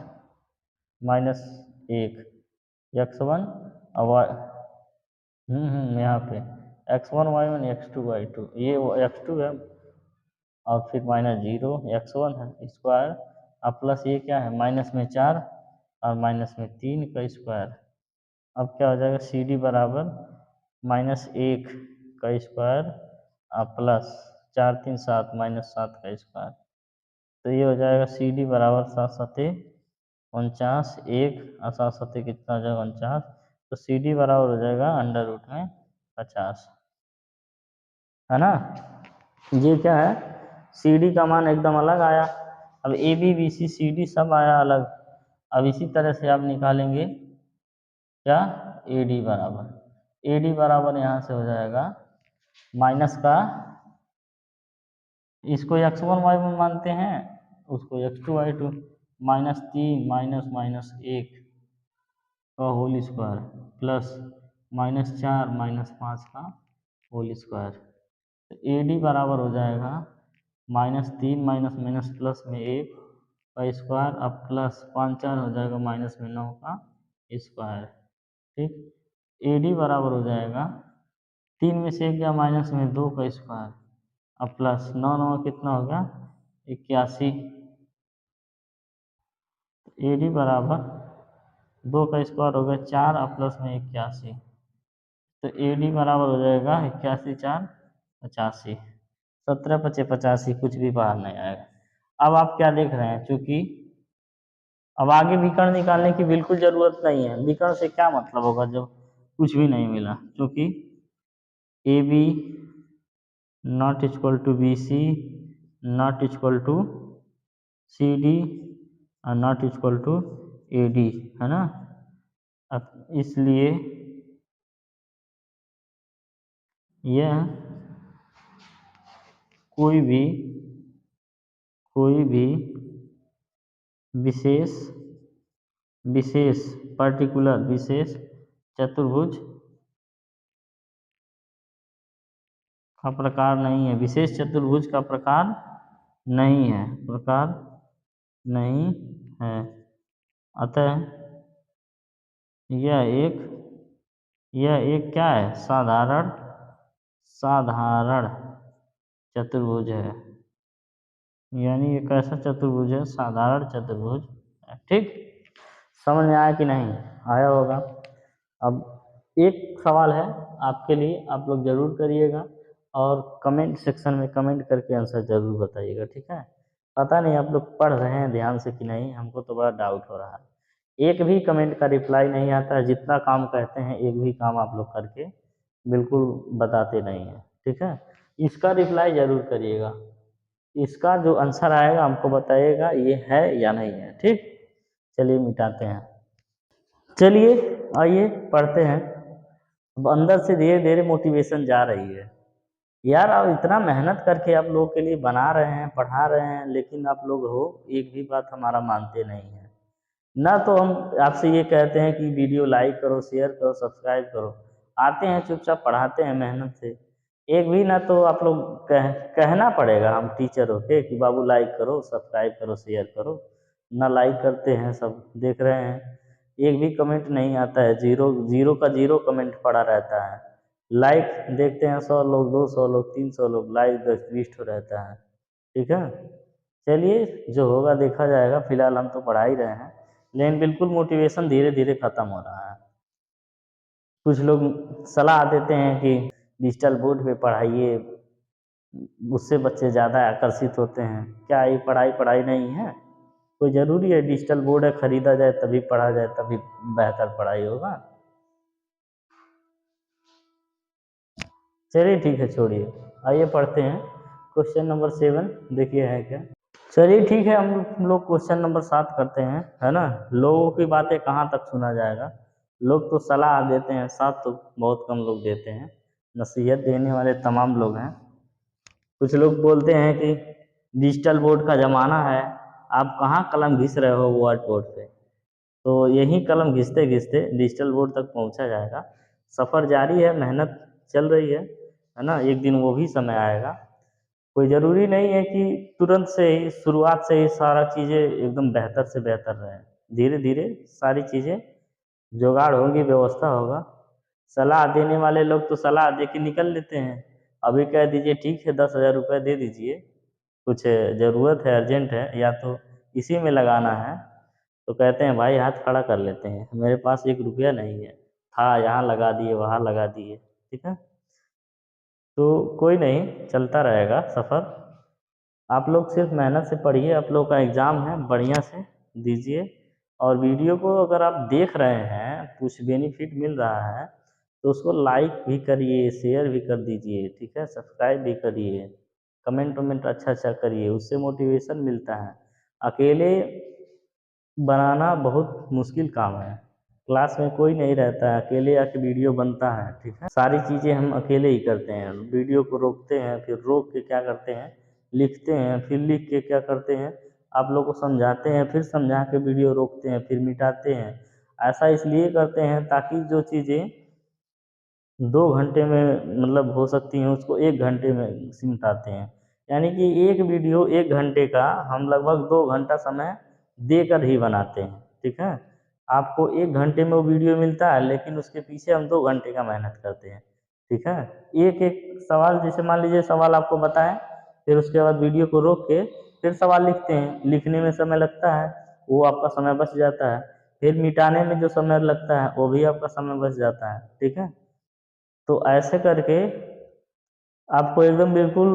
minus 1 x1 यहाँ पे x1 y1 x2 y2, ये x2 है और फिर -0 x1 है स्क्वायर प्लस ये क्या है माइनस में 4 और माइनस में 3 का स्क्वायर। अब क्या हो जाएगा, CD बराबर -1 का स्क्वायर प्लस 4 3 7 -7 का स्क्वायर। तो ये हो जाएगा सी डी बराबर 7 सते 49, 1 और 7 सते कितना हो जाएगा 49। तो सी डी बराबर हो जाएगा अंडर रूट में 50, है ना। ये क्या है, सी डी का मान एकदम अलग आया। अब A B B C C D सब आया अलग। अब इसी तरह से आप निकालेंगे क्या, ए डी बराबर यहाँ से हो जाएगा माइनस का, इसको x1 y1 मानते हैं, उसको x2 y2, -3 माइनस माइनस 1 का होल स्क्वायर प्लस -4 -5 का होल स्क्वायर। तो ए डी बराबर हो जाएगा -3 माइनस माइनस प्लस में 1 का स्क्वायर, अब प्लस 5 4 हो जाएगा माइनस में 9 का स्क्वायर। ठीक, ए डी बराबर हो जाएगा 3 में से 1 गया माइनस में 2 का स्क्वायर, अब प्लस 9 9 कितना होगा 81। ए डी बराबर 2 का स्क्वायर हो गया 4 और प्लस में 81। तो ए डी बराबर हो जाएगा 81 4 85, 17 पचे 85, कुछ भी बाहर नहीं आएगा। अब आप क्या देख रहे हैं, चूंकि अब आगे विकर्ण निकालने की बिल्कुल जरूरत नहीं है। विकर्ण से क्या मतलब होगा जब कुछ भी नहीं मिला, क्योंकि A B not equal to B C not equal to C D और not equal to A D, है ना। अब इसलिए यह कोई भी विशेष पर्टिकुलर विशेष चतुर्भुज का प्रकार नहीं है, विशेष चतुर्भुज का प्रकार नहीं है, अतः यह एक क्या है, साधारण चतुर्भुज है। यानी ये कैसा चतुर्भुज है, साधारण चतुर्भुज है। ठीक, समझ में आया कि नहीं आया होगा। अब एक सवाल है आपके लिए, आप लोग जरूर करिएगा और कमेंट सेक्शन में कमेंट करके आंसर जरूर बताइएगा, ठीक है। पता नहीं आप लोग पढ़ रहे हैं ध्यान से कि नहीं, हमको तो बड़ा डाउट हो रहा है। एक भी कमेंट का रिप्लाई नहीं आता है, जितना काम कहते हैं एक भी काम आप लोग करके बिल्कुल बताते नहीं हैं, ठीक है। इसका रिप्लाई जरूर करिएगा, इसका जो आंसर आएगा हमको बताइएगा ये है या नहीं है। ठीक, चलिए मिटाते हैं। चलिए आइए पढ़ते हैं। अब अंदर से धीरे धीरे मोटिवेशन जा रही है यार। आप इतना मेहनत करके आप लोगों के लिए बना रहे हैं, पढ़ा रहे हैं, लेकिन आप लोग हो एक भी बात हमारा मानते नहीं हैं। ना तो हम आपसे ये कहते हैं कि वीडियो लाइक करो, शेयर करो, सब्सक्राइब करो, आते हैं चुपचाप पढ़ाते हैं मेहनत से। एक भी ना तो आप लोग कहना पड़ेगा हम टीचर होके कि बाबू लाइक करो, सब्सक्राइब करो, शेयर करो, ना लाइक करते हैं, सब देख रहे हैं। एक भी कमेंट नहीं आता है, जीरो जीरो का जीरो कमेंट पड़ा रहता है। लाइक देखते हैं 100 लोग, 200 लोग, 300 लोग, लाइक 10 20 तो रहता है, ठीक है। चलिए जो होगा देखा जाएगा, फिलहाल हम तो पढ़ा ही रहे हैं, लेकिन बिल्कुल मोटिवेशन धीरे धीरे खत्म हो रहा है। कुछ लोग सलाह देते हैं कि डिजिटल बोर्ड पे पढ़ाइए, उससे बच्चे ज़्यादा आकर्षित होते हैं। क्या ये पढ़ाई नहीं है? कोई ज़रूरी है डिजिटल बोर्ड है ख़रीदा जाए तभी पढ़ा जाए तभी बेहतर पढ़ाई होगा? चलिए ठीक है, छोड़िए, आइए पढ़ते हैं। क्वेश्चन नंबर 7 देखिए है क्या। चलिए ठीक है, हम लोग क्वेश्चन नंबर 7 करते हैं, है ना। लोगों की बातें कहाँ तक सुना जाएगा, लोग तो सलाह देते हैं, साथ तो बहुत कम लोग देते हैं। नसीहत देने वाले तमाम लोग हैं। कुछ लोग बोलते हैं कि डिजिटल बोर्ड का ज़माना है, आप कहाँ कलम घिस रहे हो व्हाइट बोर्ड पे। तो यही कलम घिसते घिसते डिजिटल बोर्ड तक पहुँचा जाएगा। सफ़र जारी है, मेहनत चल रही है ना। एक दिन वो भी समय आएगा। कोई ज़रूरी नहीं है कि तुरंत से ही, शुरुआत से ही सारा चीज़ें एकदम बेहतर से बेहतर रहे। धीरे धीरे सारी चीज़ें जुगाड़ होगी, व्यवस्था होगा। सलाह देने वाले लोग तो सलाह दे के निकल लेते हैं। अभी कह दीजिए ठीक है 10,000 रुपये दे दीजिए, कुछ ज़रूरत है, अर्जेंट है, या तो इसी में लगाना है, तो कहते हैं भाई हाथ खड़ा कर लेते हैं, मेरे पास 1 रुपया नहीं है, था यहाँ लगा दिए, वहाँ लगा दिए, ठीक है। तो कोई नहीं, चलता रहेगा सफ़र। आप लोग सिर्फ मेहनत से पढ़िए, आप लोग का एग्ज़ाम है, बढ़िया से दीजिए। और वीडियो को अगर आप देख रहे हैं, कुछ बेनिफिट मिल रहा है, तो उसको लाइक भी करिए, शेयर भी कर दीजिए, ठीक है? सब्सक्राइब भी करिए, कमेंट वमेंट अच्छा-अच्छा करिए, उससे मोटिवेशन मिलता है। अकेले बनाना बहुत मुश्किल काम है। क्लास में कोई नहीं रहता है, अकेले आके वीडियो बनता है, ठीक है? सारी चीज़ें हम अकेले ही करते हैं। वीडियो को रोकते हैं, फिर रोक के क्या करते हैं, लिखते हैं, फिर लिख के क्या करते हैं, आप लोग को समझाते हैं, फिर समझा के वीडियो रोकते हैं, फिर मिटाते हैं। ऐसा इसलिए करते हैं ताकि जो चीज़ें 2 घंटे में मतलब हो सकती हैं, उसको 1 घंटे में सिमटाते हैं। यानी कि एक वीडियो 1 घंटे का हम लगभग 2 घंटा समय देकर ही बनाते हैं, ठीक है? आपको 1 घंटे में वो वीडियो मिलता है, लेकिन उसके पीछे हम 2 घंटे का मेहनत करते हैं, ठीक है? एक-एक सवाल, जैसे मान लीजिए सवाल आपको बताएँ, फिर उसके बाद वीडियो को रोक के फिर सवाल लिखते हैं। लिखने में समय लगता है, वो आपका समय बच जाता है। फिर मिटाने में जो समय लगता है, वो भी आपका समय बच जाता है, ठीक है? तो ऐसे करके आपको एकदम बिल्कुल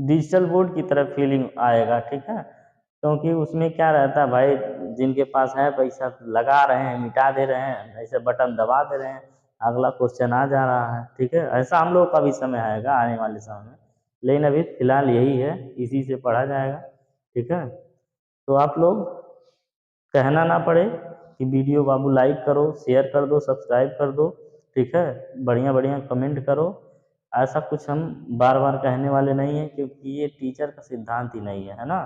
डिजिटल बोर्ड की तरह फीलिंग आएगा, ठीक है? क्योंकि उसमें क्या रहता है भाई, जिनके पास है पैसा लगा रहे हैं, मिटा दे रहे हैं, ऐसे बटन दबा दे रहे हैं, अगला क्वेश्चन आ जा रहा है, ठीक है? ऐसा हम लोग का भी समय आएगा आने वाले समय में, लेकिन अभी फ़िलहाल यही है, इसी से पढ़ा जाएगा, ठीक है? तो आप लोग कहना ना पड़े कि वीडियो बाबू लाइक करो, शेयर कर दो, सब्सक्राइब कर दो, ठीक है? बढ़िया-बढ़िया कमेंट करो। ऐसा कुछ हम बार-बार कहने वाले नहीं हैं, क्योंकि ये टीचर का सिद्धांत ही नहीं है ना?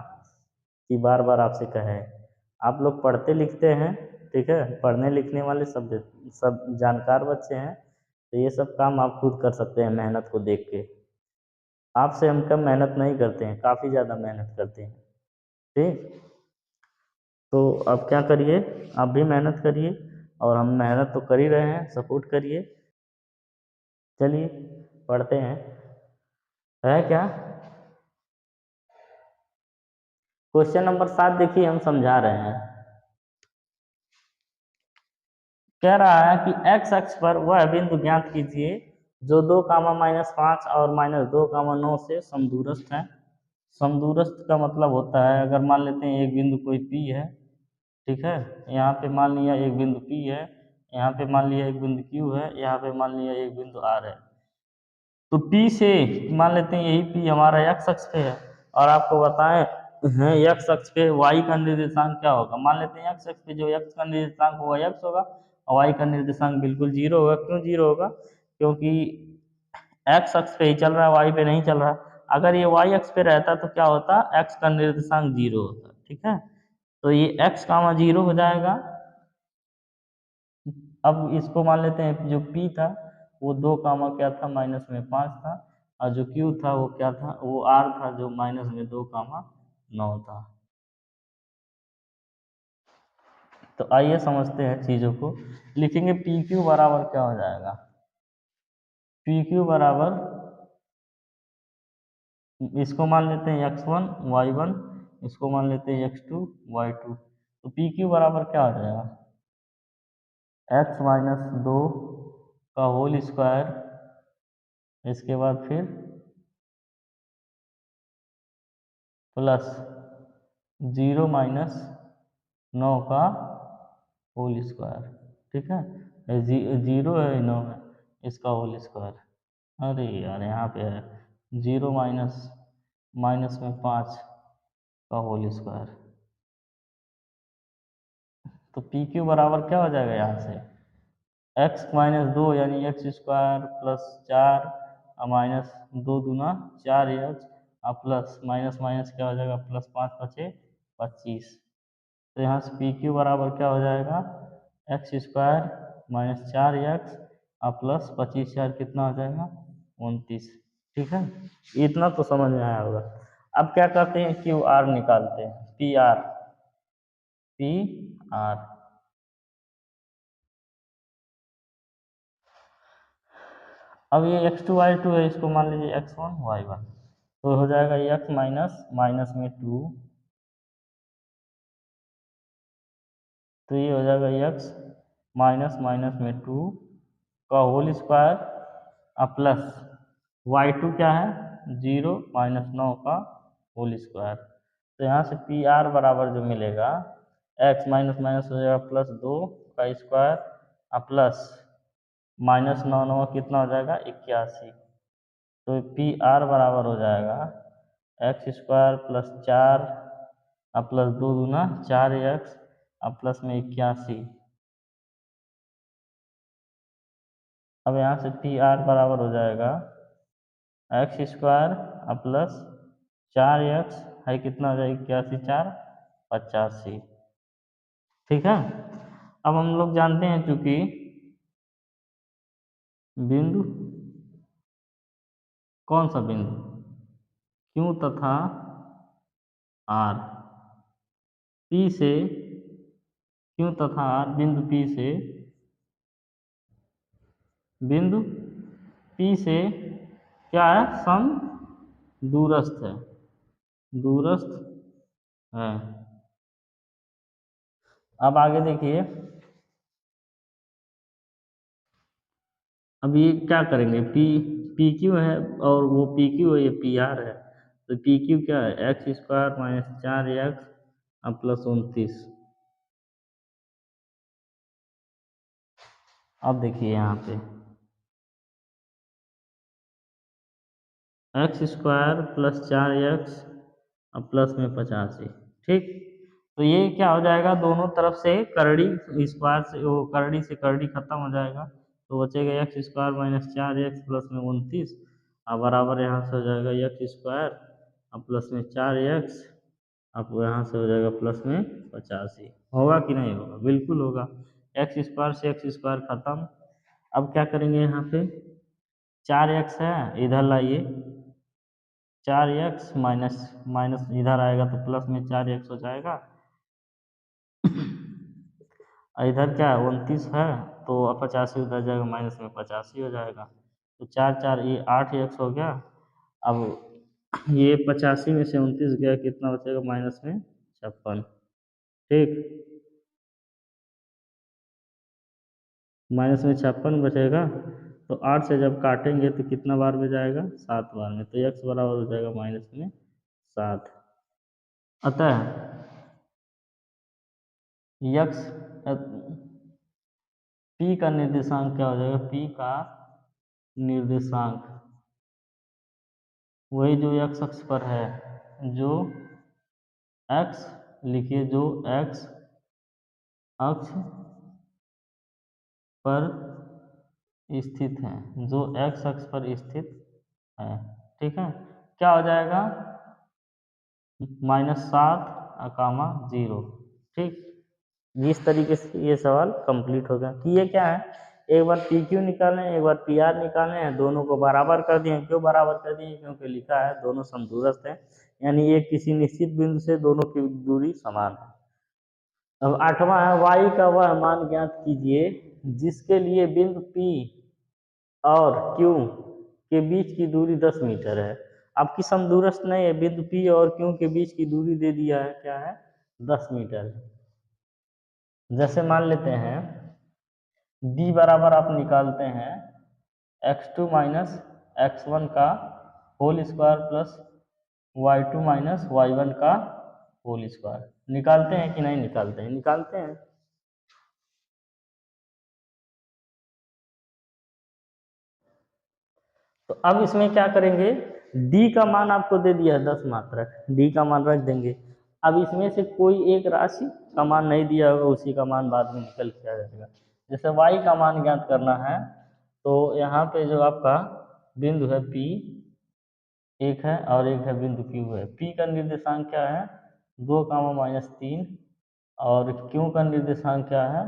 कि बार-बार आपसे कहें। आप लोग पढ़ते लिखते हैं, ठीक है? पढ़ने लिखने वाले सब जानकार बच्चे हैं, तो ये सब काम आप खुद कर सकते हैं मेहनत को देख के। आपसे हम कम मेहनत नहीं करते हैं, काफ़ी ज़्यादा मेहनत करते हैं, ठीक? तो अब क्या करिए, आप भी मेहनत करिए, और हम मेहनत तो कर ही रहे हैं, सपोर्ट करिए। चलिए पढ़ते हैं। है क्या? क्वेश्चन नंबर 7 देखिए, हम समझा रहे हैं। कह रहा है कि एक्स अक्ष पर वह बिंदु ज्ञात कीजिए जो 2 कामा -5 और -2 कामा 9 से समदूरस्थ है। समदूरस्थ का मतलब होता है, अगर मान लेते हैं एक बिंदु कोई P है, ठीक है? यहाँ पे मान लिया एक बिंदु P है, यहाँ पे मान लिया एक बिंदु Q है, यहाँ पे मान लिया एक बिंदु R है। तो P से मान लेते हैं यही P हमारा x अक्ष पे है, और आपको बताएं हैं x अक्ष पे y का निर्देशांक क्या होगा। मान लेते हैं x अक्ष पे जो x का निर्देशांक होगा x होगा, और y का निर्देशांक बिल्कुल 0 होगा। क्यों 0 होगा? क्योंकि x अक्ष पे ही चल रहा है, y पे नहीं चल रहा। अगर ये y अक्ष पे रहता तो क्या होता, x का निर्देशांक 0 होता, ठीक है? तो ये x कामा 0 हो जाएगा। अब इसको मान लेते हैं जो P था वो 2 कामा क्या था, -5 था, और जो Q था वो क्या था, वो R था, जो -2 कामा 9 था। तो आइए समझते हैं चीज़ों को। लिखेंगे PQ बराबर क्या हो जाएगा, PQ बराबर, इसको मान लेते हैं x1 y1, इसको मान लेते हैं x2 y2। तो PQ बराबर क्या हो जाएगा, x-2 का होल स्क्वायर, इसके बाद फिर प्लस 0 - 9 का होल स्क्वायर, ठीक है? 0 है 9 है, इसका होल स्क्वायर। अरे यार यहाँ पे है 0 माइनस में 5 का होल स्क्वायर। तो पी क्यू बराबर क्या हो जाएगा यहाँ से, x-2 यानी एक्स स्क्वायर प्लस 4 माइनस 2 दूना 4x, और प्लस माइनस माइनस क्या हो जाएगा, प्लस 5 पचे 25। तो यहाँ से पी क्यू बराबर क्या हो जाएगा, एक्स स्क्वायर -4x और प्लस 25 4 कितना हो जाएगा, 29, ठीक है? इतना तो समझ में आया होगा। अब क्या करते हैं, क्यू आर निकालते हैं, पी आर। अब ये x2 y2 है, इसको मान लीजिए x1 y1, तो हो जाएगा x माइनस माइनस में 2, तो ये हो जाएगा x माइनस माइनस में 2 का होल स्क्वायर, प्लस y2 क्या है 0 माइनस 9 का होल स्क्वायर। तो यहाँ से पी आर बराबर जो मिलेगा x माइनस माइनस हो जाएगा प्लस 2 का स्क्वायर प्लस माइनस 9 9 कितना हो जाएगा 81। तो पी आर बराबर हो जाएगा एक्स स्क्वायर प्लस 4 प्लस 2 दूना 4x प्लस में 81। अब यहाँ से पी आर बराबर हो जाएगा एक्स स्क्वायर प्लस 4x है कितना हो जाएगा 81 4 85। ठीक है। अब हम लोग जानते हैं चूंकि बिंदु कौन सा बिंदु क्यू तथा आर पी से क्यू तथा आर बिंदु बिंदु पी से क्या है सम दूरस्थ है दूरस्थ है। अब आगे देखिए अब ये क्या करेंगे पी क्यू है और वो पी क्यू है ये पी आर है। तो पी क्यू क्या है x square minus 4x plus 29। अब देखिए यहाँ पे x square plus 4x plus में 85। ठीक। तो ये क्या हो जाएगा दोनों तरफ से करड़ी स्क्वायर से वो करड़ी से करड़ी खत्म हो जाएगा। तो बचेगा x square minus 4x plus में 29 बराबर यहाँ से हो जाएगा एक्स स्क्वायर प्लस में 4x अब यहाँ से हो जाएगा प्लस में 85। होगा कि नहीं होगा बिल्कुल होगा। एक्स स्क्वायर से एक्स स्क्वायर खत्म। अब क्या करेंगे यहाँ पे 4x है इधर लाइए 4x माइनस माइनस इधर आएगा तो प्लस में 4x हो जाएगा। इधर क्या है 29 है तो 85 उधर जाएगा माइनस में 85 हो जाएगा। तो 4 4 ये 8x हो गया। अब ये 85 में से 29 गया कितना बचेगा माइनस में 56। ठीक। माइनस में 56 बचेगा। तो 8 से जब काटेंगे तो कितना बार में जाएगा 7 बार में। तो x बराबर हो जाएगा माइनस में 7। अतः यक्स पी का निर्देशांक क्या हो जाएगा पी का निर्देशांक वही जो x अक्ष पर है जो x लिखिए जो x अक्ष पर स्थित है जो x अक्ष पर स्थित है। ठीक है। क्या हो जाएगा -7 0। ठीक। इस तरीके से ये सवाल कंप्लीट हो गया कि ये क्या है एक बार पी क्यू निकालें एक बार पी आर निकालें हैं दोनों को बराबर कर दिए। क्यों बराबर कर दिए क्योंकि लिखा है दोनों समदूरस्थ हैं यानी एक किसी निश्चित बिंदु से दोनों की दूरी समान है। अब 8वां है y का वह मान ज्ञात कीजिए जिसके लिए बिंदु P और Q के बीच की दूरी 10 मीटर है। आपकी समदूरस्थ नहीं है बिंदु P और Q के बीच की दूरी दे दिया है क्या है 10 मीटर। जैसे मान लेते हैं d बराबर आप निकालते हैं x2 माइनस x1 का whole square plus y2 minus y1 का होल स्क्वायर। निकालते हैं कि नहीं निकालते हैं निकालते हैं। तो अब इसमें क्या करेंगे d का मान आपको दे दिया है 10 मात्रक d का मान रख देंगे। अब इसमें से कोई एक राशि का मान नहीं दिया होगा उसी का मान बाद में निकल के आ जाएगा। जैसे y का मान ज्ञात करना है तो यहाँ पे जो आपका बिंदु है P एक है और एक है बिंदु Q है। P का निर्देशांक क्या है 2 कामा माइनस 3 और Q का निर्देशांक क्या है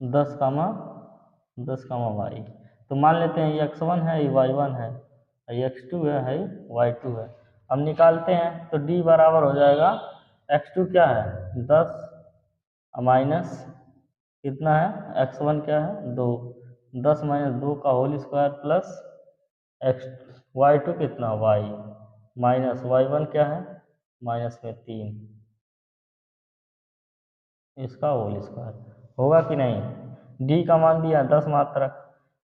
10 कामा वाई। तो मान लेते हैं ये x1 है ये y1 है ये x2 है ये y2 है। अब निकालते हैं तो d बराबर हो जाएगा x2 क्या है 10 माइनस कितना है x1 क्या है 2 10 माइनस 2 का whole square plus x y2 कितना y माइनस y1 क्या है माइनस में 3 इसका होल स्क्वायर। होगा कि नहीं d का मान दिया 10 मात्रक।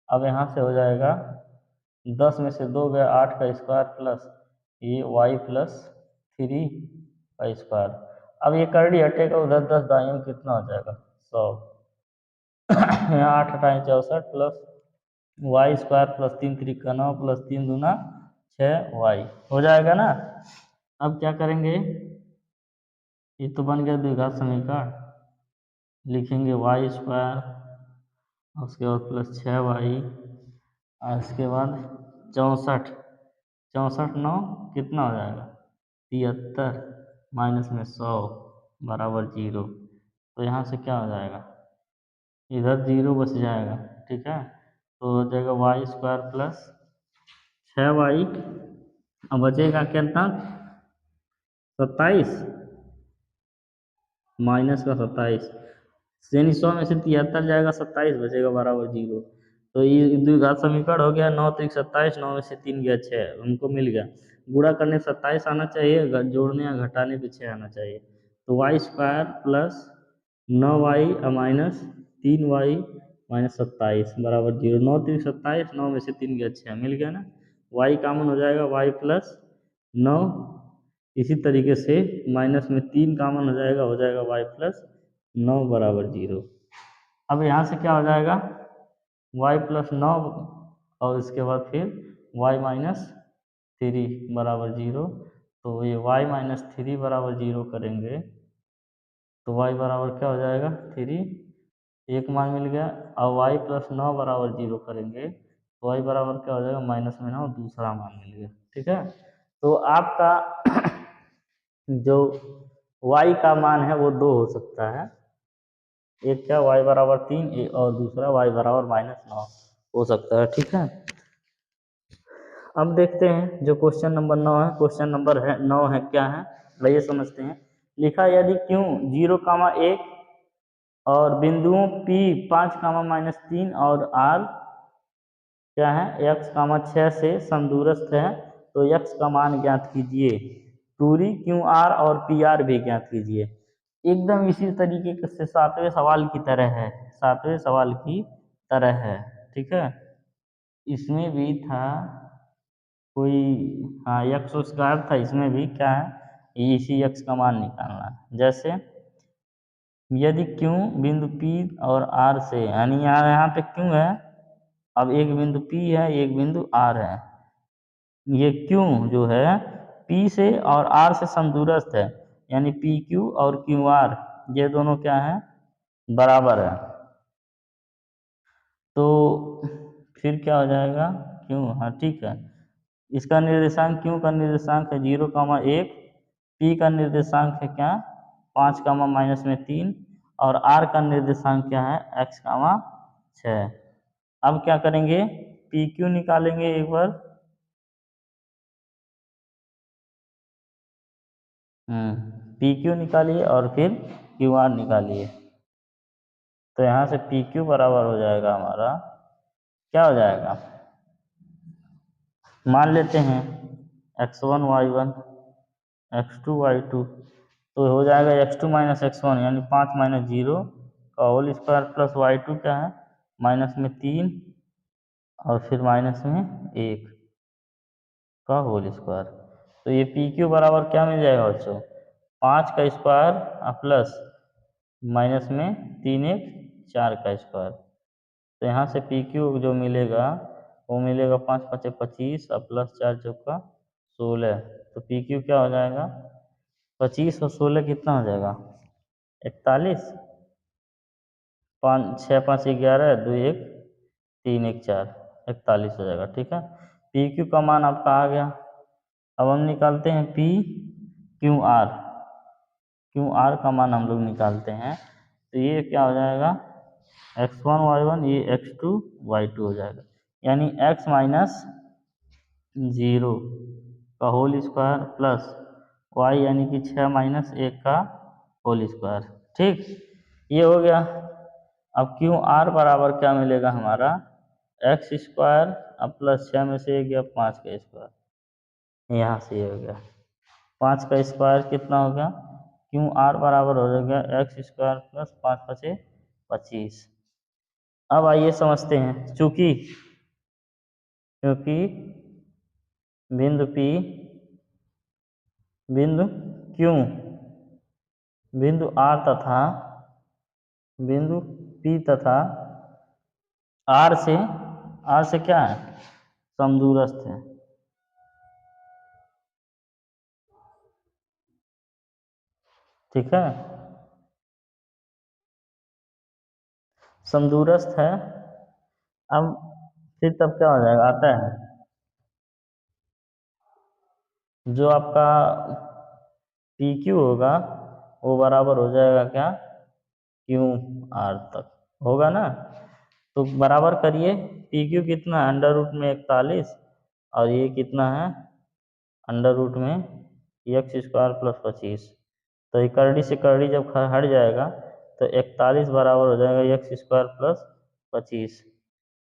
अब यहाँ से हो जाएगा 10 में से 2 गया, 8 का स्क्वायर प्लस ये y प्लस 3 का स्क्वायर। अब ये करड़ी हटेगा, उधर 10 दाएं में कितना हो जाएगा 100। यहाँ 8 अठाई 64 प्लस वाई स्क्वायर प्लस 3 त्रिका 9 प्लस 3 दूना 6y हो जाएगा ना। अब क्या करेंगे, ये तो बन गया द्विघात समीकरण, लिखेंगे वाई स्क्वायर उसके बाद प्लस 6y और इसके बाद 64, 64 9 कितना हो जाएगा 73 माइनस में 100 बराबर 0। तो यहाँ से क्या हो जाएगा, इधर 0 बच जाएगा, ठीक है। तो हो जाएगा वाई स्क्वायर प्लस 6y, अब बचेगा कितना 27 माइनस का 27, यानी 100 में से 73 जाएगा, 27 बचेगा बराबर 0। तो ये द्विघात समीकरण हो गया, 9 3 27, 9 में से 3 गया 6, उनको मिल गया। गुणा करने 27 आना चाहिए, जोड़ने या घटाने पे 6 आना चाहिए। तो y square plus 9y minus 3y minus 27 बराबर 0। 9 3 27, 9 में से 3 गया 6, मिल गया ना। y कॉमन हो जाएगा, y प्लस 9, इसी तरीके से माइनस में 3 कॉमन हो जाएगा y प्लस 9 बराबर 0। अब यहाँ से क्या हो जाएगा y प्लस 9 और इसके बाद फिर y माइनस 3 बराबर 0। तो ये y माइनस 3 बराबर 0 करेंगे तो y बराबर क्या हो जाएगा 3, एक मान मिल गया। और y प्लस 9 बराबर 0 करेंगे तो y बराबर क्या हो जाएगा माइनस में 9, दूसरा मान मिल गया, ठीक है। तो आपका जो y का मान है वो 2 हो सकता है, एक क्या y बराबर 3 और दूसरा y बराबर -9 हो सकता है, ठीक है। अब देखते हैं जो क्वेश्चन नंबर 9 है, क्वेश्चन नंबर 9 है क्या है, आइए समझते हैं। लिखा यदि क्यों 0, 1 और बिंदुओं P 5, -3 और R क्या है x, 6 से समदूरस्थ है तो x का मान ज्ञात कीजिए। दूरी QR और PR भी ज्ञात कीजिए। एकदम इसी तरीके से 7वें सवाल की तरह है, 7वें सवाल की तरह है, ठीक है। इसमें भी था कोई, हाँ x स्क्वायर था, इसमें भी क्या है इसी x का मान निकालना है। जैसे यदि क्यों बिंदु P और R से, यानी यहाँ पे क्यों है, अब एक बिंदु P है एक बिंदु R है, ये क्यों जो है P से और R से समदूरस्थ है, यानी PQ और QR ये दोनों क्या है बराबर है। तो फिर क्या हो जाएगा क्यों, हाँ ठीक है, इसका निर्देशांक क्यों का निर्देशांक है 0, 1, P का निर्देशांक है क्या 5, -3 और R का निर्देशांक क्या है x, 6। अब क्या करेंगे PQ निकालेंगे एक बार, PQ निकालिए और फिर QR निकालिए। तो यहाँ से PQ बराबर हो जाएगा हमारा, क्या हो जाएगा, मान लेते हैं x1 y1 x2 y2, तो हो जाएगा x2 - x1 यानी 5 - 0 का होल स्क्वायर प्लस y2 क्या है -3 और फिर -1 का होल स्क्वायर। तो ये PQ बराबर क्या मिल जाएगा बच्चों 5 का स्क्वायर प्लस -3 1 4 का स्क्वायर। तो यहाँ से PQ जो मिलेगा वो मिलेगा 5 5 25 और प्लस 4 चौका 16। तो PQ क्या हो जाएगा 25 और 16 कितना हो जाएगा 41, 5 6 5 11 2 1 3 1 4 41 हो जाएगा, ठीक है। PQ का मान आपका आ गया। अब हम निकालते हैं QR का मान हम लोग निकालते हैं। तो ये क्या हो जाएगा x1 y1 ये x2 y2 हो जाएगा, यानी x - 0 का होल स्क्वायर प्लस y यानी कि 6 - 1 का होल स्क्वायर, ठीक, ये हो गया। अब QR बराबर क्या मिलेगा हमारा x स्क्वायर अब प्लस 6 में से 1 गया 5 का स्क्वायर, यहाँ से ये हो गया 5 का स्क्वायर कितना होगा QR बराबर हो जाएगा x स्क्वायर प्लस 5 5 25। अब आइए समझते हैं, चूंकि क्योंकि बिंदु P बिंदु Q बिंदु R तथा बिंदु P तथा R से क्या है, समदूरस्थ है। ठीक है, समदूरस्थ है। अब फिर तब क्या हो जाएगा, आता है जो आपका PQ होगा वो बराबर हो जाएगा क्या, QR तक होगा ना। तो बराबर करिए, PQ कितना है, अंडर रूट में 41 और ये कितना है, अंडर रूट में x² + 25। तो ये करड़ी से करड़ी जब हट जाएगा तो 41 बराबर हो जाएगा x² + 25।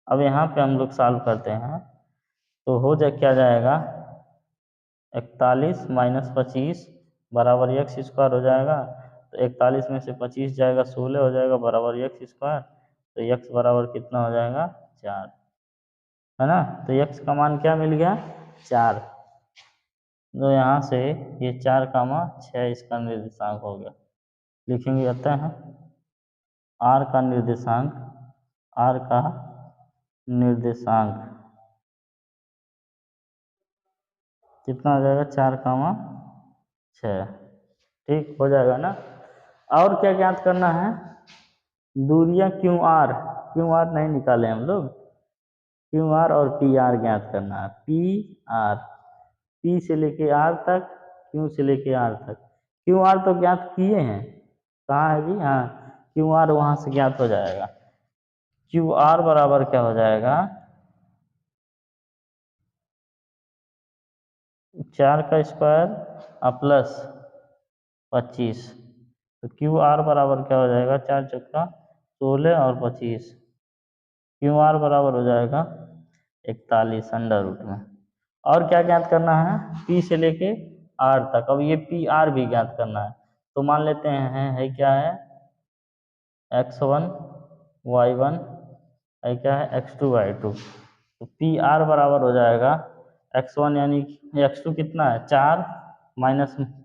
अब यहाँ पे हम लोग सॉल्व करते हैं तो हो जा क्या जाएगा, 41 - 25 बराबर x² हो जाएगा। तो 41 में से 25 जाएगा, 16 हो जाएगा बराबर x²। तो x बराबर कितना हो जाएगा, 4, है ना। तो x का मान क्या मिल गया, 4। तो यहाँ से ये 4, 6 इसका निर्देशांक हो गया। लिखेंगे आता है r का निर्देशांक, r का निर्देशांक कितना हो जाएगा, 4, 6। ठीक हो जाएगा ना। और क्या ज्ञात करना है, दूरियां QR नहीं निकाले हम लोग, QR और PR ज्ञात करना है। PR P से लेके R तक, Q से लेके R तक। QR तो ज्ञात किए हैं, कहाँ है जी, हाँ QR वहाँ से ज्ञात हो जाएगा। QR बराबर क्या हो जाएगा, 4² प्लस 25। तो QR बराबर क्या हो जाएगा, 4 × 16 और 25। QR बराबर हो जाएगा 41 अंडर रूट में। और क्या ज्ञात करना है, P से लेके R तक। अब ये PR भी ज्ञात करना है। तो मान लेते हैं है क्या है, x1 y1 है क्या है, x2 y2। तो PR बराबर हो जाएगा x1 यानी x2 कितना है, 4 -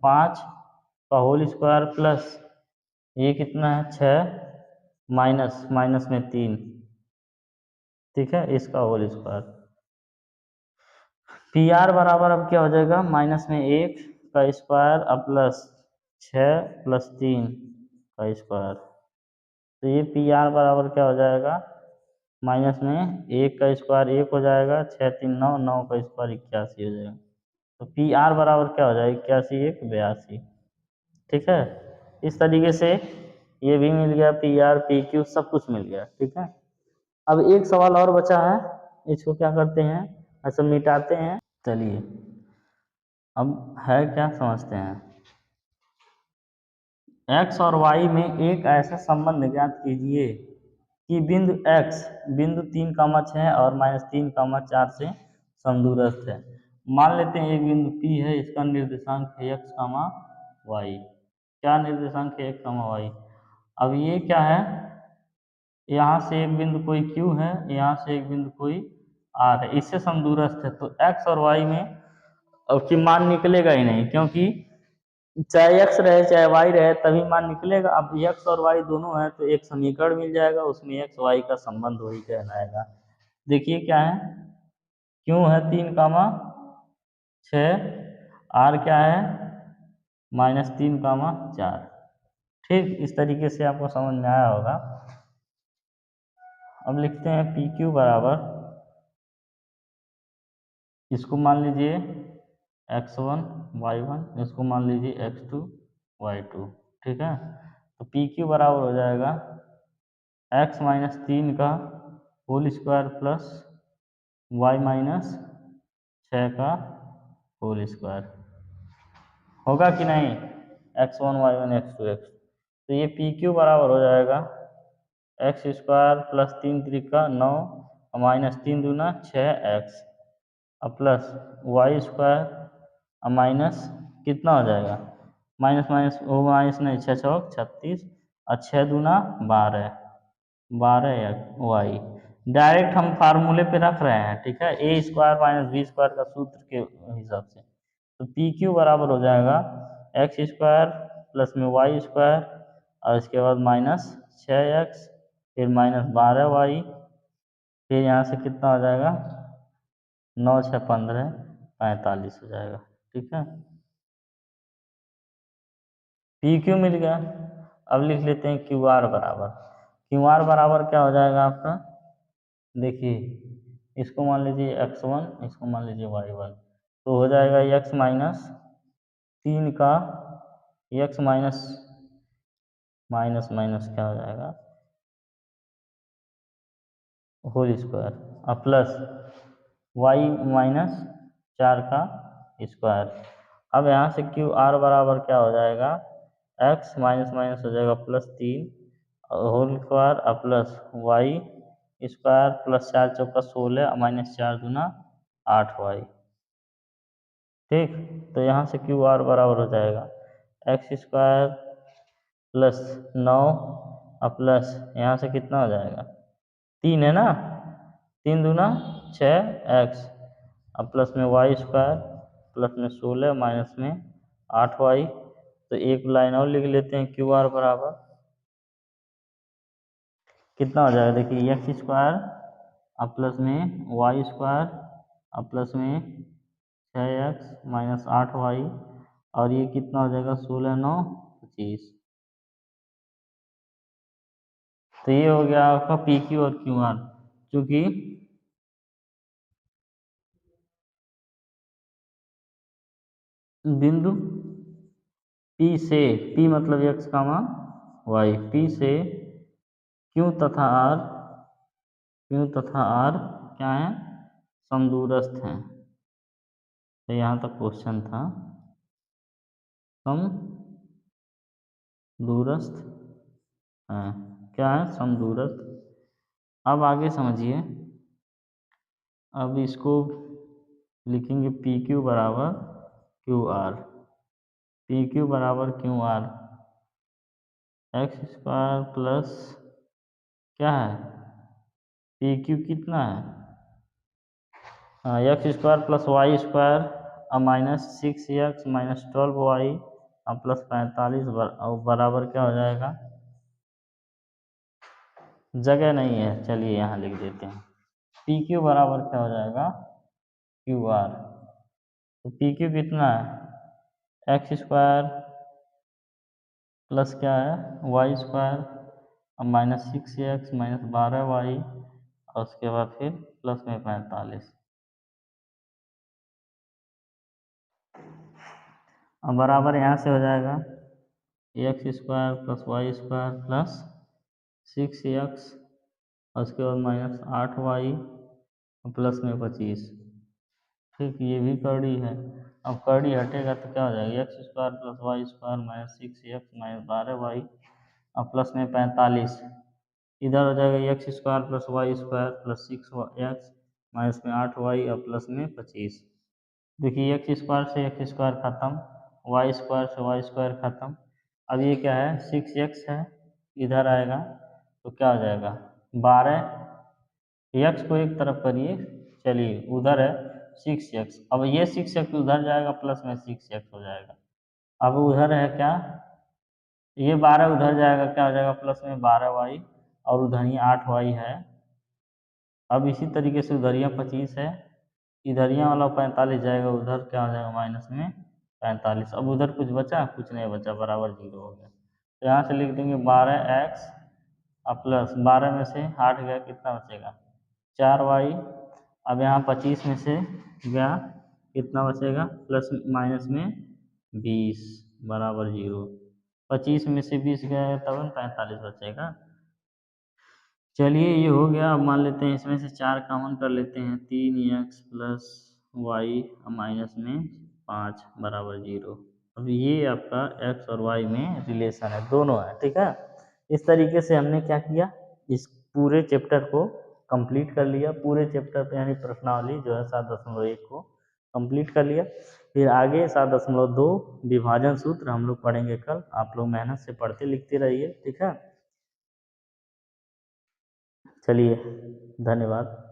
5 का होल स्क्वायर प्लस ये कितना है, 6 माइनस में 3। ठीक है, इसका होल स्क्वायर। PR बराबर अब क्या हो जाएगा, माइनस में 1 का स्क्वायर प्लस 6 + 3 का स्क्वायर। तो ये PR बराबर क्या हो जाएगा, माइनस में 1 का स्क्वायर 1 हो जाएगा, 6 × 3 = 9, 9 का स्क्वायर 81 हो जाएगा। तो PR बराबर क्या हो जाएगा, 81 × 1 = 82। ठीक है, इस तरीके से ये भी मिल गया, PR PQ सब कुछ मिल गया। ठीक है, अब एक सवाल और बचा है, इसको क्या करते हैं, ऐसा मिटाते हैं। चलिए अब है क्या, समझते हैं। x और y में एक ऐसा संबंध ज्ञात कीजिए कि बिंदु x बिंदु 3, 6 और -3, 4 से समदूरस्थ है। मान लेते हैं एक बिंदु P है, इसका निर्देशांक है x, y। क्या निर्देशांक है, x, y। अब ये क्या है, यहाँ से एक बिंदु कोई Q है, यहाँ से एक बिंदु कोई R है, इससे समदूरस्थ है। तो x और y में अब की मान निकलेगा ही नहीं, क्योंकि चाहे x रहे चाहे y रहे तभी मान निकलेगा। अब x और y दोनों है तो एक समीकरण मिल जाएगा, उसमें x y का संबंध वही कहलाएगा। देखिए क्या है, क्यों है 3, 6, R क्या है -3, 4। ठीक, इस तरीके से आपको समझ में आया होगा। अब लिखते हैं PQ बराबर, इसको मान लीजिए x1 y1, इसको मान लीजिए x2 y2। ठीक है, तो PQ बराबर हो जाएगा x - 3 का होल स्क्वायर प्लस y - 6 का होल स्क्वायर। होगा कि नहीं, x1 y1 x2 x। तो ये PQ बराबर हो जाएगा x² + 3 × 3 = 9 -3 × 2 = 6x plus y² minus कितना हो जाएगा, माइनस माइनस वो माइनस नहीं, 6 × 6 = 36 और 6 × 2 = 12 12 y। डायरेक्ट हम फार्मूले पे रख रहे हैं, ठीक है, ए स्क्वायर माइनस बी स्क्वायर का सूत्र के हिसाब से। तो पी क्यू बराबर हो जाएगा एक्स स्क्वायर प्लस में वाई स्क्वायर और इसके बाद माइनस 6x फिर माइनस 12y, फिर यहाँ से कितना हो जाएगा 9 6 15 45 हो जाएगा, ठीक है। पी क्यू मिल गया। अब लिख लेते हैं क्यू आर बराबर, क्यू आर बराबर क्या हो जाएगा आपका, देखिए इसको मान लीजिए x1, इसको मान लीजिए y1, तो हो जाएगा x माइनस 3 का x माइनस माइनस माइनस क्या हो जाएगा होल स्क्वायर और प्लस y माइनस 4 का स्क्वायर। अब यहाँ से क्यू आर बराबर क्या हो जाएगा, x माइनस माइनस हो जाएगा प्लस 3 होल स्क्वायर और प्लस वाई स्क्वायर प्लस 4 चौका 16 माइनस 4 दूना 8y, ठीक। तो यहाँ से क्यू आर बराबर हो जाएगा एक्स स्क्वायर प्लस 9 और प्लस यहाँ से कितना हो जाएगा 3 है ना, 3 दूना 6x और प्लस में वाई स्क्वायर प्लस में 16 माइनस में 8y। तो एक लाइन और लिख लेते हैं क्यू आर बराबर कितना हो जाएगा, देखिए एक्स स्क्वायर और प्लस में वाई स्क्वायर और प्लस में 6x माइनस 8y और ये कितना हो जाएगा 16 9 25। तो ये हो गया आपका पी क्यू और क्यू आर, क्योंकि बिंदु P से, P मतलब x कामा y, P से Q तथा R, Q तथा R क्या है समदूरस्थ हैं। तो यहाँ तक क्वेश्चन था, समदूरस्थ हैं, क्या है समदूरस्थ। अब आगे समझिए, अब इसको लिखेंगे पी क्यू बराबर क्यू आर, पी क्यू बराबर Q R x square plus क्या है पी क्यू कितना है x square plus y square और माइनस 6x माइनस 12y और प्लस 45 बराबर क्या हो जाएगा, जगह नहीं है, चलिए यहाँ लिख देते हैं पी क्यू बराबर क्या हो जाएगा क्यू आर। तो पी क्यू कितना है एक्स स्क्वायर प्लस क्या है वाई स्क्वायर और माइनस 6x माइनस 12y और उसके बाद फिर प्लस में 45 और बराबर यहाँ से हो जाएगा x square plus y square plus 6x और उसके बाद माइनस 8y और प्लस में 25, ठीक। ये भी कर्डी है, अब कर्डी हटेगा तो क्या हो जाएगा x square plus y square minus 6x minus 12y और प्लस में 45, इधर हो जाएगा x square plus y square plus 6x minus में 8y और प्लस में 25। देखिए एक्स स्क्वायर से एक्स स्क्वायर खत्म, वाई स्क्वायर से वाई स्क्वायर खत्म। अब ये क्या है 6x है, इधर आएगा तो क्या हो जाएगा 12, एक्स को एक तरफ करिए, चलिए उधर है 6x, अब ये 6x उधर जाएगा प्लस में 6x हो जाएगा। अब उधर है क्या, ये 12 उधर जाएगा क्या हो जाएगा प्लस में 12y और उधर ही 8y है। अब इसी तरीके से उधरिया 25 है, इधरिया वाला 45 जाएगा उधर क्या हो जाएगा माइनस में 45। अब उधर कुछ बचा, कुछ नहीं बचा, बराबर 0 हो गया। तो यहाँ से लिख देंगे 12x और प्लस 12 में से 8 गया कितना बचेगा 4y। अब यहाँ 25 में से गया कितना बचेगा प्लस माइनस में 20 बराबर 0। 25 में से 20 गया तब 45 बचेगा। चलिए ये हो गया। अब मान लेते हैं इसमें से 4 कॉमन कर लेते हैं, 3x प्लस वाई माइनस में 5 बराबर 0। अब ये आपका x और y में रिलेशन है, दोनों है, ठीक है। इस तरीके से हमने क्या किया, इस पूरे चैप्टर को कंप्लीट कर लिया, पूरे चैप्टर पे यानी प्रश्नावली जो है 7.1 को कंप्लीट कर लिया। फिर आगे 7.2 विभाजन सूत्र हम लोग पढ़ेंगे कल। आप लोग मेहनत से पढ़ते लिखते रहिए, ठीक है। चलिए। धन्यवाद।